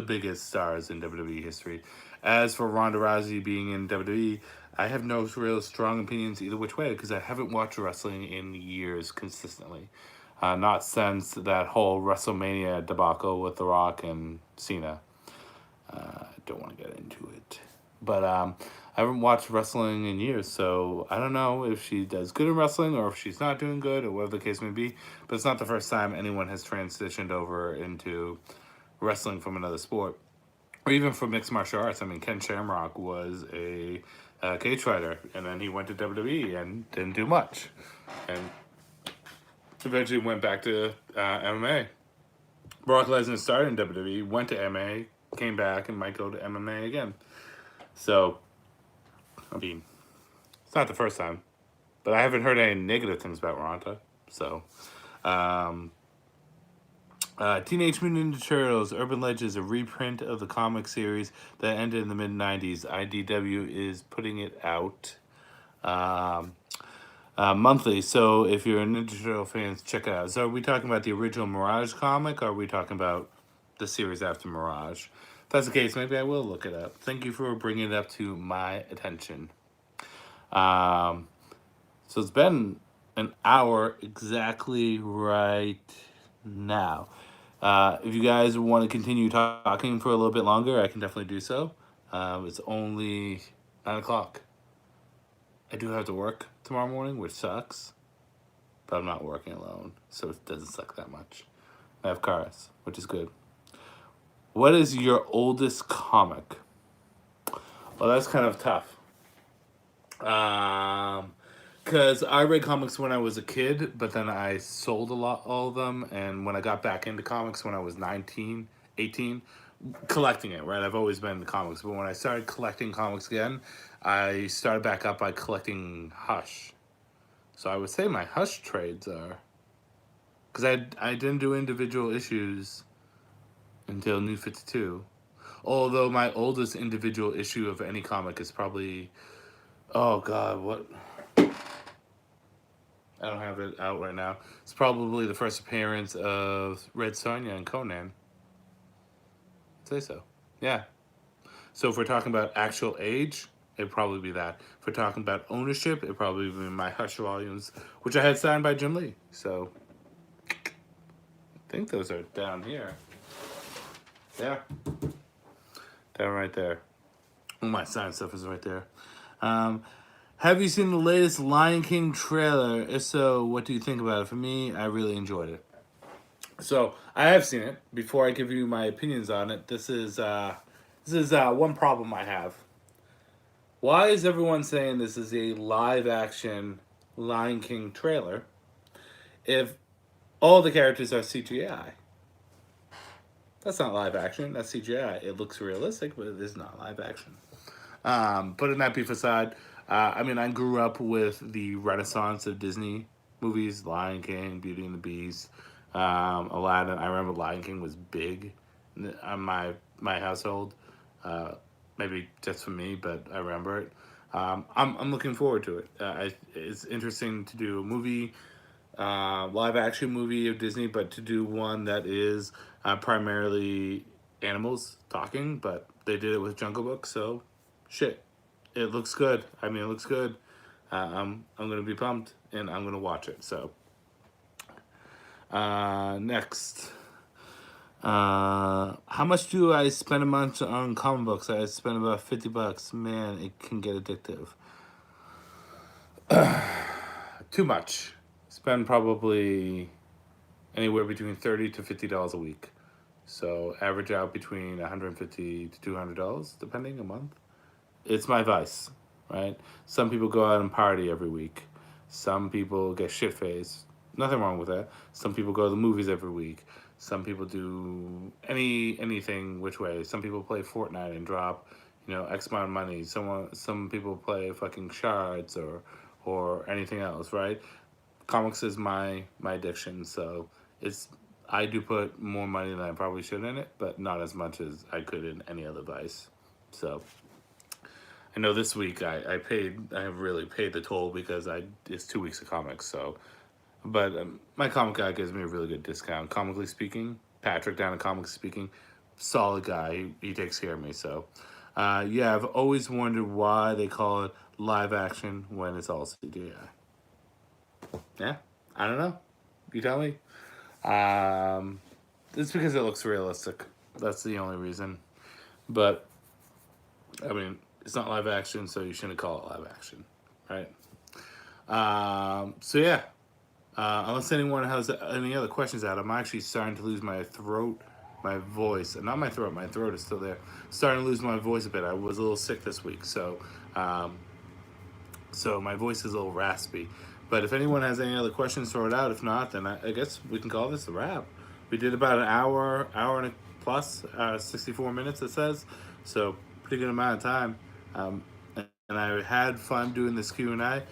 biggest stars in WWE history. As for Ronda Rousey being in WWE, I have no real strong opinions either which way because I haven't watched wrestling in years consistently. Not since that whole WrestleMania debacle with The Rock and Cena. I don't want to get into it. But I haven't watched wrestling in years, so I don't know if she does good in wrestling or if she's not doing good or whatever the case may be. But it's not the first time anyone has transitioned over into wrestling from another sport. Or even from mixed martial arts. I mean, Ken Shamrock was a cage fighter, and then he went to WWE and didn't do much. And eventually went back to MMA. Brock Lesnar started in WWE, went to MMA, came back, and might go to MMA again. So, I mean, it's not the first time. But I haven't heard any negative things about Ronda. So, Teenage Mutant Ninja Turtles Urban Legends, a reprint of the comic series that ended in the mid 90s. IDW is putting it out um, monthly. So if you're a Ninja Turtle fan, check it out. So are we talking about the original Mirage comic, or are we talking about the series after Mirage? If that's the case, maybe I will look it up. Thank you for bringing it up to my attention. Um, so it's been an hour exactly right now. If you guys want to continue talking for a little bit longer, I can definitely do so. It's only 9 o'clock. I do have to work tomorrow morning, which sucks, but I'm not working alone, so it doesn't suck that much. I have cars, which is good. What is your oldest comic? Well, that's kind of tough. Because I read comics when I was a kid, but then I sold all of them. And when I got back into comics when I was 19, 18, collecting it, right? I've always been into comics. But when I started collecting comics again, I started back up by collecting Hush. So I would say my Hush trades are. Because I didn't do individual issues until New 52. Although my oldest individual issue of any comic is probably. Oh, God, what? I don't have it out right now. It's probably the first appearance of Red Sonja and Conan. I'd say so. Yeah. So if we're talking about actual age, it'd probably be that. If we're talking about ownership, it'd probably be my Hush volumes, which I had signed by Jim Lee. So I think those are down here. Yeah. Down right there. All my signed stuff is right there. Have you seen the latest Lion King trailer? If so, what do you think about it? For me, I really enjoyed it. So I have seen it. Before I give you my opinions on it, this is one problem I have. Why is everyone saying this is a live action Lion King trailer if all the characters are CGI? That's not live action. That's CGI. It looks realistic, but it is not live action. Putting that beef aside, I mean, I grew up with the renaissance of Disney movies: Lion King, Beauty and the Beast, Aladdin. I remember Lion King was big on my household. Maybe just for me, but I remember it. I'm looking forward to it. It's interesting to do a movie, live action movie of Disney, but to do one that is primarily animals talking. But they did it with Jungle Book, so shit, it looks good. I mean, it looks good. I'm gonna be pumped, and I'm gonna watch it. So next. How much do I spend a month on comic books? I spend about $50. Man, it can get addictive. Too much. Spend probably anywhere between $30 to $50 a week. So average out between $150 to $200, depending a month. It's my vice, right? Some people go out and party every week. Some people get shit faced. Nothing wrong with that. Some people go to the movies every week. Some people do anything which way. Some people play Fortnite and drop, X amount of money. Some people play fucking shards or anything else, right? Comics is my addiction, so I do put more money than I probably should in it, but not as much as I could in any other vice. So I know this week I have really paid the toll because it's 2 weeks of comics, so. But my comic guy gives me a really good discount. Comically speaking, Patrick down at Comically Speaking, solid guy. He takes care of me. So, yeah, I've always wondered why they call it live action when it's all CGI. Yeah, I don't know. You tell me. It's because it looks realistic. That's the only reason. But, I mean, it's not live action, so you shouldn't call it live action, right? So, yeah. Unless anyone has any other questions out, I'm actually starting to lose my voice. Not my throat is still there. Starting to lose my voice a bit. I was a little sick this week, so my voice is a little raspy. But if anyone has any other questions, throw it out. If not, then I guess we can call this a wrap. We did about an hour and a plus, 64 minutes it says. So pretty good amount of time. And I had fun doing this Q&A.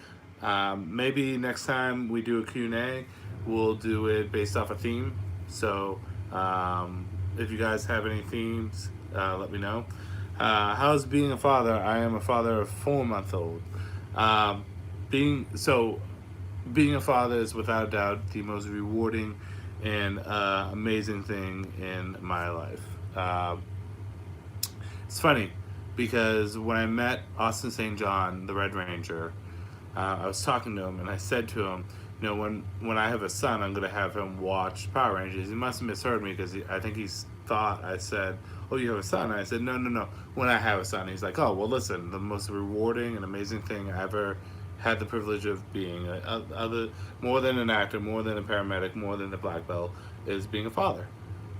Maybe next time we do a Q&A, we'll do it based off a theme. So If you guys have any themes, let me know. How's being a father? I am a father of 4-month-old. Um, being so being a father is without a doubt the most rewarding and amazing thing in my life. It's funny because when I met Austin St. John, the Red Ranger, I was talking to him and I said to him, when I have a son, I'm going to have him watch Power Rangers. He must have misheard me because I think he thought I said, "Oh, you have a son?" And I said, "No, no, no. When I have a son." He's like, "Oh, well, listen. The most rewarding and amazing thing I ever had the privilege of being, other more than an actor, more than a paramedic, more than a black belt, is being a father."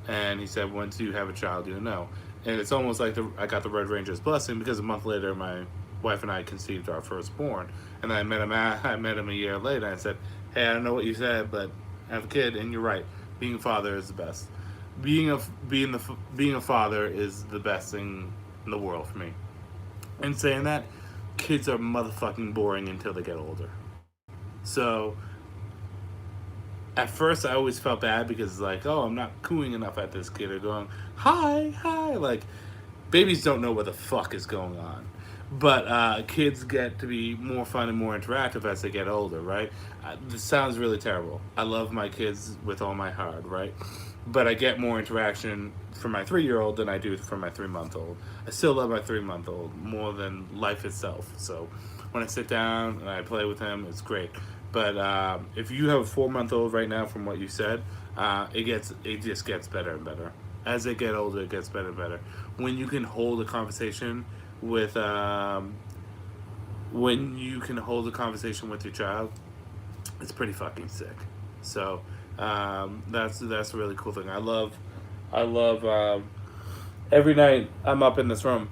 And he said, "Once you have a child, you know." And it's almost like I got the Red Ranger's blessing because a month later, my wife and I conceived our firstborn. And I met him. I met him a year later. And I said, "Hey, I don't know what you said, but I have a kid, and you're right. Being a father is the best. Being a father is the best thing in the world for me." And saying that, kids are motherfucking boring until they get older. So at first, I always felt bad because it's like, oh, I'm not cooing enough at this kid or going, "Hi, hi." Like, babies don't know what the fuck is going on. But kids get to be more fun and more interactive as they get older, right? This sounds really terrible. I love my kids with all my heart, right? But I get more interaction from my 3-year-old than I do from my 3-month-old. I still love my 3-month-old more than life itself. So when I sit down and I play with him, it's great. But if you have a 4-month-old right now, from what you said, it just gets better and better. As they get older, it gets better and better. When you can hold a conversation with your child, it's pretty fucking sick. So that's a really cool thing. I love every night I'm up in this room.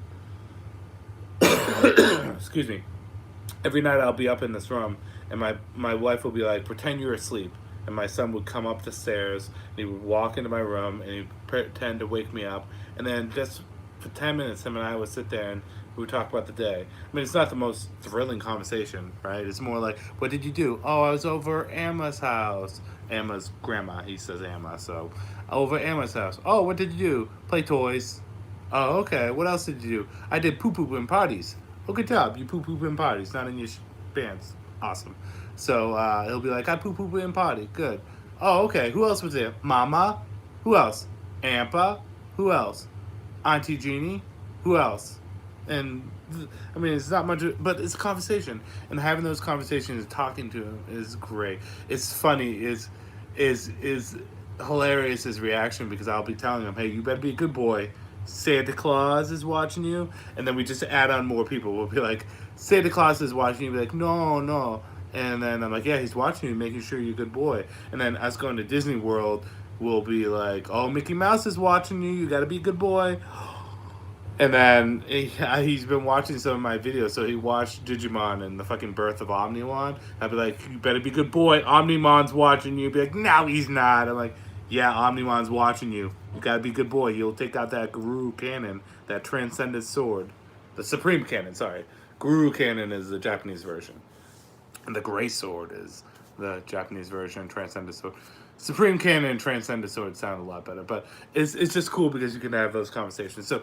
Excuse me. Every night I'll be up in this room, and my wife will be like, "Pretend you're asleep." And my son would come up the stairs, and he would walk into my room, and he'd pretend to wake me up. And then just for 10 minutes, him and I would sit there, and we would talk about the day. I mean, it's not the most thrilling conversation, right? It's more like, "What did you do?" "Oh, I was over Emma's house." Emma's grandma, he says Emma, so over Emma's house. "Oh, what did you do?" "Play toys." "Oh, okay. What else did you do?" "I did poo-poo in parties." "Oh, good job. You poo-poo in parties, not in your pants." "Awesome." So he'll be like, "I poo-poo in party." "Good." "Oh, okay. Who else was there?" "Mama." "Who else?" "Ampa." "Who else?" "Auntie Jeannie." "Who else?" And I mean, it's not much, but it's a conversation, and having those conversations, talking to him is great. It's funny. Is hilarious his reaction because I'll be telling him, "Hey, you better be a good boy. Santa Claus is watching you," and then we just add on more people. We'll be like, "Santa Claus is watching you." Be like, "No, no," and then I'm like, "Yeah, he's watching you, making sure you're a good boy." And then us going to Disney World, we'll be like, "Oh, Mickey Mouse is watching you. You got to be a good boy." And then he's been watching some of my videos, so he watched Digimon and the fucking birth of Omnimon. I'd be like, "You better be a good boy. Omnimon's watching you." He'd be like, "No, he's not." I'm like, "Yeah, Omnimon's watching you. You gotta be a good boy. You'll take out that Guru Cannon, that Transcendent Sword. The Supreme Cannon, sorry. Guru Cannon is the Japanese version. And the Gray Sword is the Japanese version, Transcendent Sword. Supreme Cannon and Transcendent Sword sound a lot better, but it's just cool because you can have those conversations. So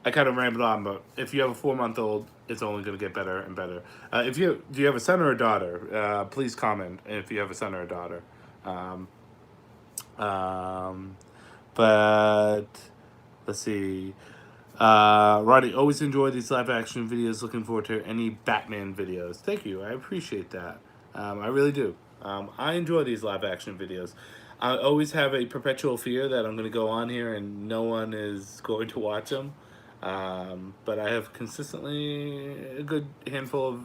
I kind of rambled on, but if you have a 4-month-old, it's only going to get better and better. If you do you have a son or a daughter? Please comment if you have a son or a daughter. Um, um, but let's see. Roddy, always enjoy these live action videos. Looking forward to any Batman videos. Thank you. I appreciate that. I really do. I enjoy these live action videos. I always have a perpetual fear that I'm going to go on here and no one is going to watch them. But I have consistently a good handful of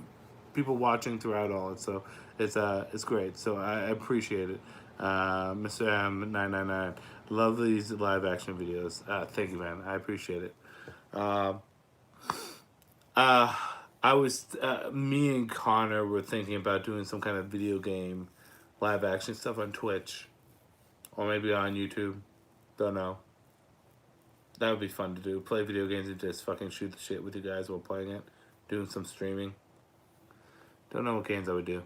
people watching throughout all it, so it's great. So I appreciate it, Mr. M999. Love these live action videos. Thank you, man. I appreciate it. Uh, uh, me and Connor were thinking about doing some kind of video game live action stuff on Twitch or maybe on YouTube. Don't know. That would be fun to do. Play video games and just fucking shoot the shit with you guys while playing it. Doing some streaming. Don't know what games I would do.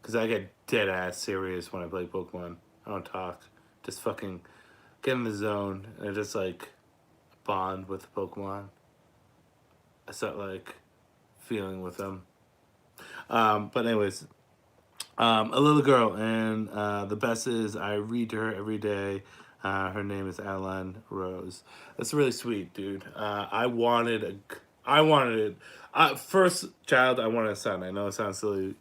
Because I get dead ass serious when I play Pokemon. I don't talk. Just fucking get in the zone and just like bond with the Pokemon. I start like feeling with them. But anyways, a little girl, and the best is I read to her every day. Her name is Alan Rose. That's really sweet, dude. I wanted it. First child, I wanted a son. I know it sounds silly.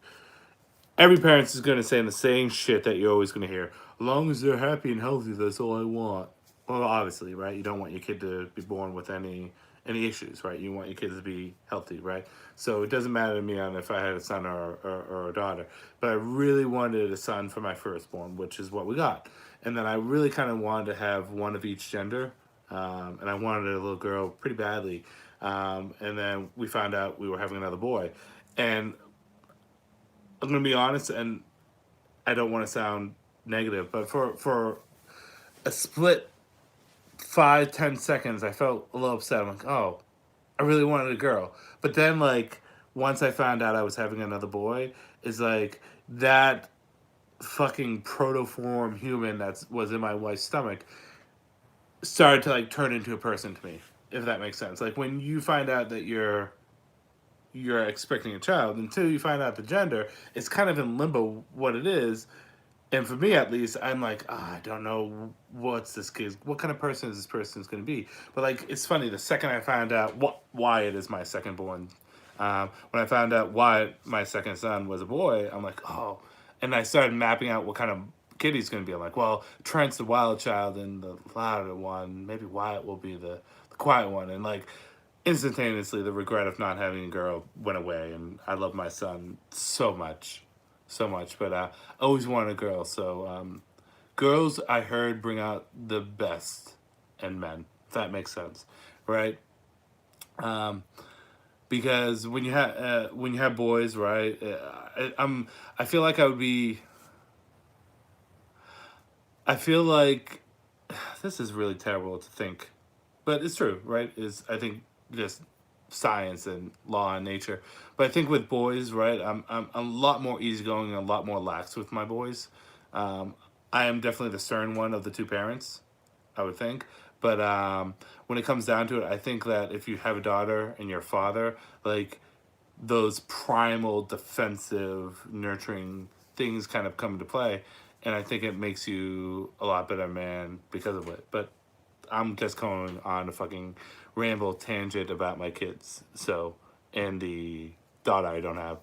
Every parent is going to say the same shit that you're always going to hear. As long as they're happy and healthy, that's all I want. Well, obviously, right? You don't want your kid to be born with any issues, right? You want your kids to be healthy, right? So it doesn't matter to me on if I had a son or a daughter. But I really wanted a son for my firstborn, which is what we got. And then I really kind of wanted to have one of each gender. And I wanted a little girl pretty badly. And then we found out we were having another boy. And I'm going to be honest, and I don't want to sound negative, but for a split 5-10 seconds, I felt a little upset. I'm like, oh, I really wanted a girl. But then, like, once I found out I was having another boy, is like that fucking protoform human that was in my wife's stomach started to like turn into a person to me, if that makes sense. Like when you find out that you're expecting a child until you find out the gender, it's kind of in limbo what it is. And for me, at least, I'm like, I don't know what kind of person is this person's going to be. But like, it's funny. The second I found out why it is my second born, when I found out why my second son was a boy, I'm like, oh. And I started mapping out what kind of kid he's going to be. I'm like, well, Trent's the wild child and the louder one. Maybe Wyatt will be the quiet one. And like, instantaneously, the regret of not having a girl went away. And I love my son so much, so much. But I always wanted a girl. So girls, I heard, bring out the best in men. If that makes sense, right? Um, because when you have boys, right? I feel like I would be. I feel like this is really terrible to think, but it's true, right? Is I think just science and law and nature. But I think with boys, right, I'm a lot more easygoing and a lot more lax with my boys. Um, I am definitely the stern one of the two parents, I would think. But when it comes down to it, I think that if you have a daughter and you're a father, like those primal defensive nurturing things kind of come into play, and I think it makes you a lot better man because of it. But I'm just going on a fucking ramble tangent about my kids, so, and the daughter I don't have.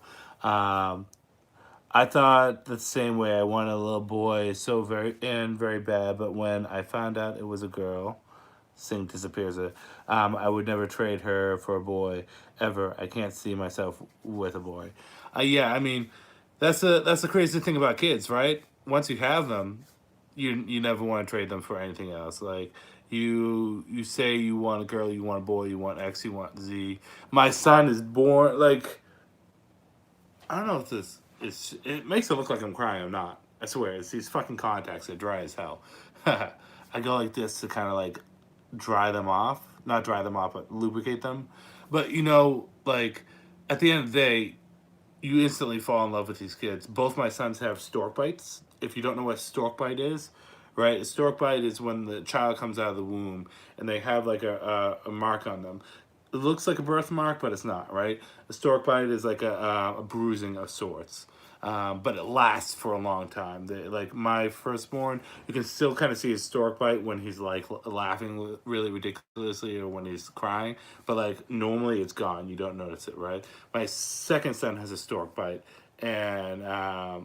I thought the same way. I wanted a little boy so very bad, but when I found out it was a girl, Sing disappears. I would never trade her for a boy ever. I can't see myself with a boy. Yeah, I mean, that's the crazy thing about kids, right? Once you have them, you never want to trade them for anything else. Like you say you want a girl, you want a boy, you want X, you want Z. My son is born like I don't know if this is. It makes it look like I'm crying. I'm not. I swear, it's these fucking contacts. They're dry as hell. I go like this to kind of like dry them off. Not dry them off, but lubricate them. But like at the end of the day, you instantly fall in love with these kids. Both my sons have stork bites. If you don't know what stork bite is, right? A stork bite is when the child comes out of the womb and they have like a mark on them. It looks like a birthmark, but it's not, right? A stork bite is like a bruising of sorts. But it lasts for a long time. Like my firstborn, you can still kind of see his stork bite when he's like laughing really ridiculously or when he's crying. But like normally it's gone. You don't notice it, right? My second son has a stork bite, and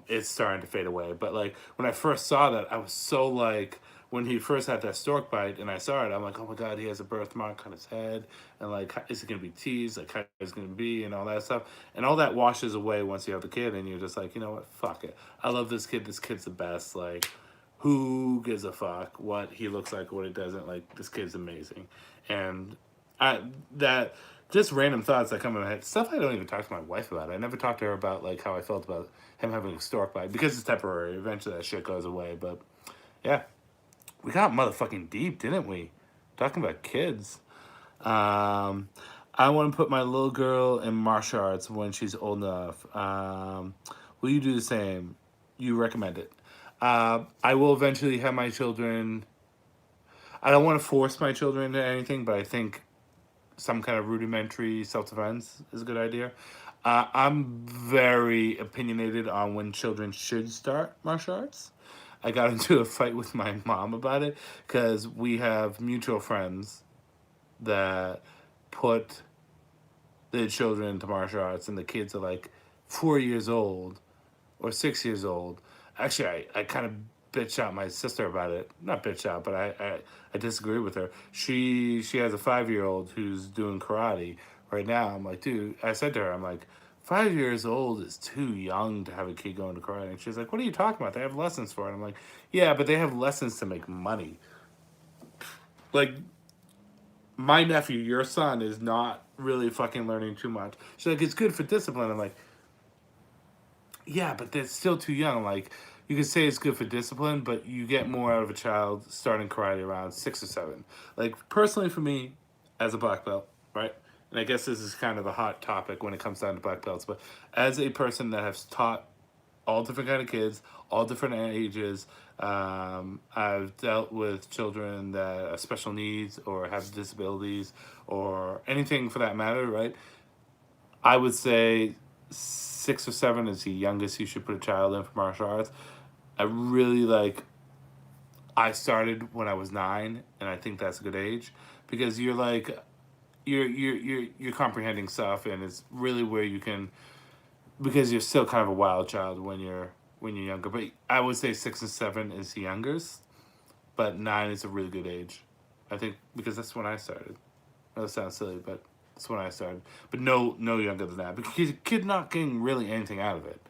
it's starting to fade away. But like when I first saw that, I was so like when he first had that stork bite and I saw it, I'm like, oh my god, he has a birthmark on his head, and like, is it gonna be teased? Like, how is it gonna be, and all that stuff, and all that washes away once you have the kid, and you're just like, you know what, fuck it, I love this kid. This kid's the best. Like, who gives a fuck what he looks like, what he doesn't? Like, this kid's amazing, and I that just random thoughts that come in my head. Stuff I don't even talk to my wife about. I never talked to her about like how I felt about him having a stork bite because it's temporary. Eventually, that shit goes away, but yeah. We got motherfucking deep, didn't we? Talking about kids. Um, I want to put my little girl in martial arts when she's old enough. Will you do the same? You recommend it. I will eventually have my children. I don't want to force my children into anything, but I think some kind of rudimentary self-defense is a good idea. I'm very opinionated on when children should start martial arts. I got into a fight with my mom about it because we have mutual friends that put their children into martial arts, and the kids are like 4 years old or 6 years old. Actually, I kind of bitch out my sister about it. Not bitch out, but I disagree with her. She has a 5 year old who's doing karate right now. I'm like, dude, I said to her, I'm like, 5 years old is too young to have a kid going to karate. And she's like, what are you talking about? They have lessons for it. I'm like, yeah, but they have lessons to make money. Like, my nephew, your son, is not really fucking learning too much. She's like, it's good for discipline. I'm like, yeah, but they're still too young. Like, you could say it's good for discipline, but you get more out of a child starting karate around 6 or 7. Like, personally for me, as a black belt, right? And I guess this is kind of a hot topic when it comes down to black belts, but as a person that has taught all different kind of kids, all different ages. I've dealt with children that have special needs or have disabilities or anything for that matter, right? I would say 6 or 7 is the youngest you should put a child in for martial arts. I really like. I started when I was 9, and I think that's a good age because you're like, you're comprehending stuff, and it's really where you can, because you're still kind of a wild child when you're younger. But I would say 6 and 7 is the youngest, but 9 is a really good age. I think because that's when I started. That sounds silly, but that's when I started. But no younger than that, because the kid not getting really anything out of it.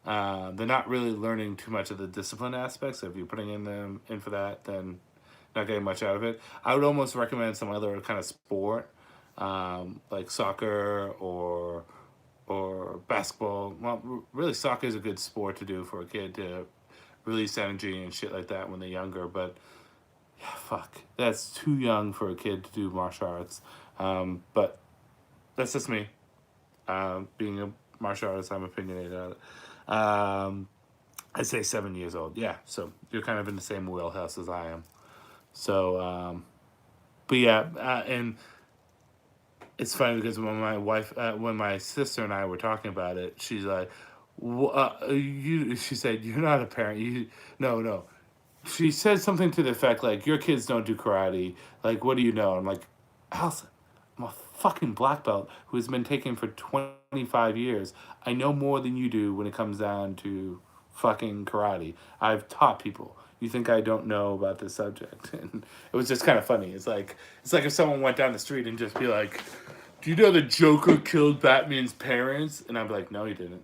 They're not really learning too much of the discipline aspects. So if you're putting them in for that, then not getting much out of it. I would almost recommend some other kind of sport, like soccer or basketball. Well, really, soccer is a good sport to do for a kid to release energy and shit like that when they're younger. But yeah, fuck, that's too young for a kid to do martial arts. But that's just me. Being a martial artist, I'm opinionated on it. I'd say 7 years old. Yeah, so you're kind of in the same wheelhouse as I am. So, but yeah, and it's funny because when my wife, when my sister and I were talking about it, she's like, "You," she said, "You're not a parent. You, no, no." She said something to the effect like, "Your kids don't do karate. Like, what do you know?" I'm like, "Allison, I'm a fucking black belt who has been taking for 25 years. I know more than you do when it comes down to fucking karate. I've taught people. You think I don't know about this subject?" And it was just kind of funny. It's like if someone went down the street and just be like, "Do you know the Joker killed Batman's parents?" And I'd be like, "No, he didn't."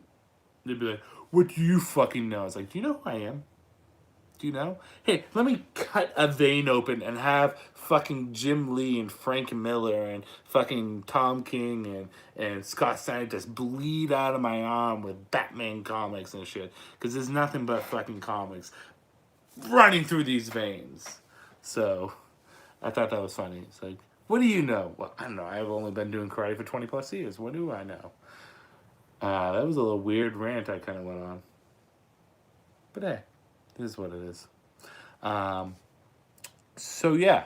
They'd be like, "What do you fucking know?" It's like, "Do you know who I am? Do you know? Hey, let me cut a vein open and have fucking Jim Lee and Frank Miller and fucking Tom King and Scott Snyder just bleed out of my arm with Batman comics and shit. Because there's nothing but fucking comics running through these veins." So, I thought that was funny. It's like, what do you know? Well, I don't know. I've only been doing karate for 20 plus years. What do I know? That was a little weird rant I kind of went on. But hey, it is what it is. So yeah,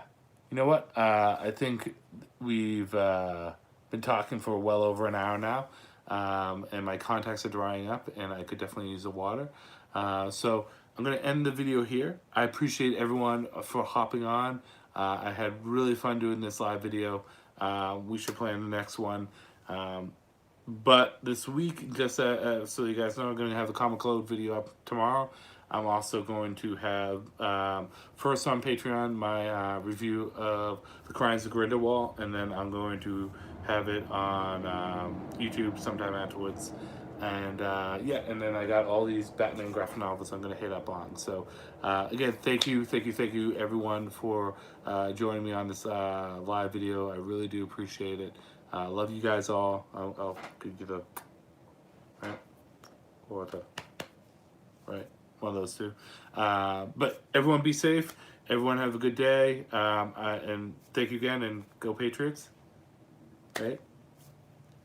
you know what? I think we've been talking for well over an hour now, and my contacts are drying up, and I could definitely use the water. So I'm gonna end the video here. I appreciate everyone for hopping on. I had really fun doing this live video. We should plan the next one. But this week, just so you guys know, I'm going to have the Comic Code video up tomorrow. I'm also going to have, first on Patreon, my review of The Crimes of Grindelwald, and then I'm going to have it on YouTube sometime afterwards. And yeah, and then I got all these Batman graphic novels I'm going to hit up on. So again, thank you everyone for joining me on this live video. I really do appreciate it. Love you guys all. I'll give you the right or the right, one of those two. But everyone be safe. Everyone have a good day. And thank you again. And go Patriots. Right?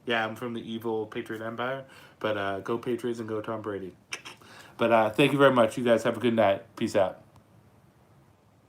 Yeah, I'm from the evil Patriot Empire. But go Patriots and go Tom Brady. But thank you very much. You guys have a good night. Peace out.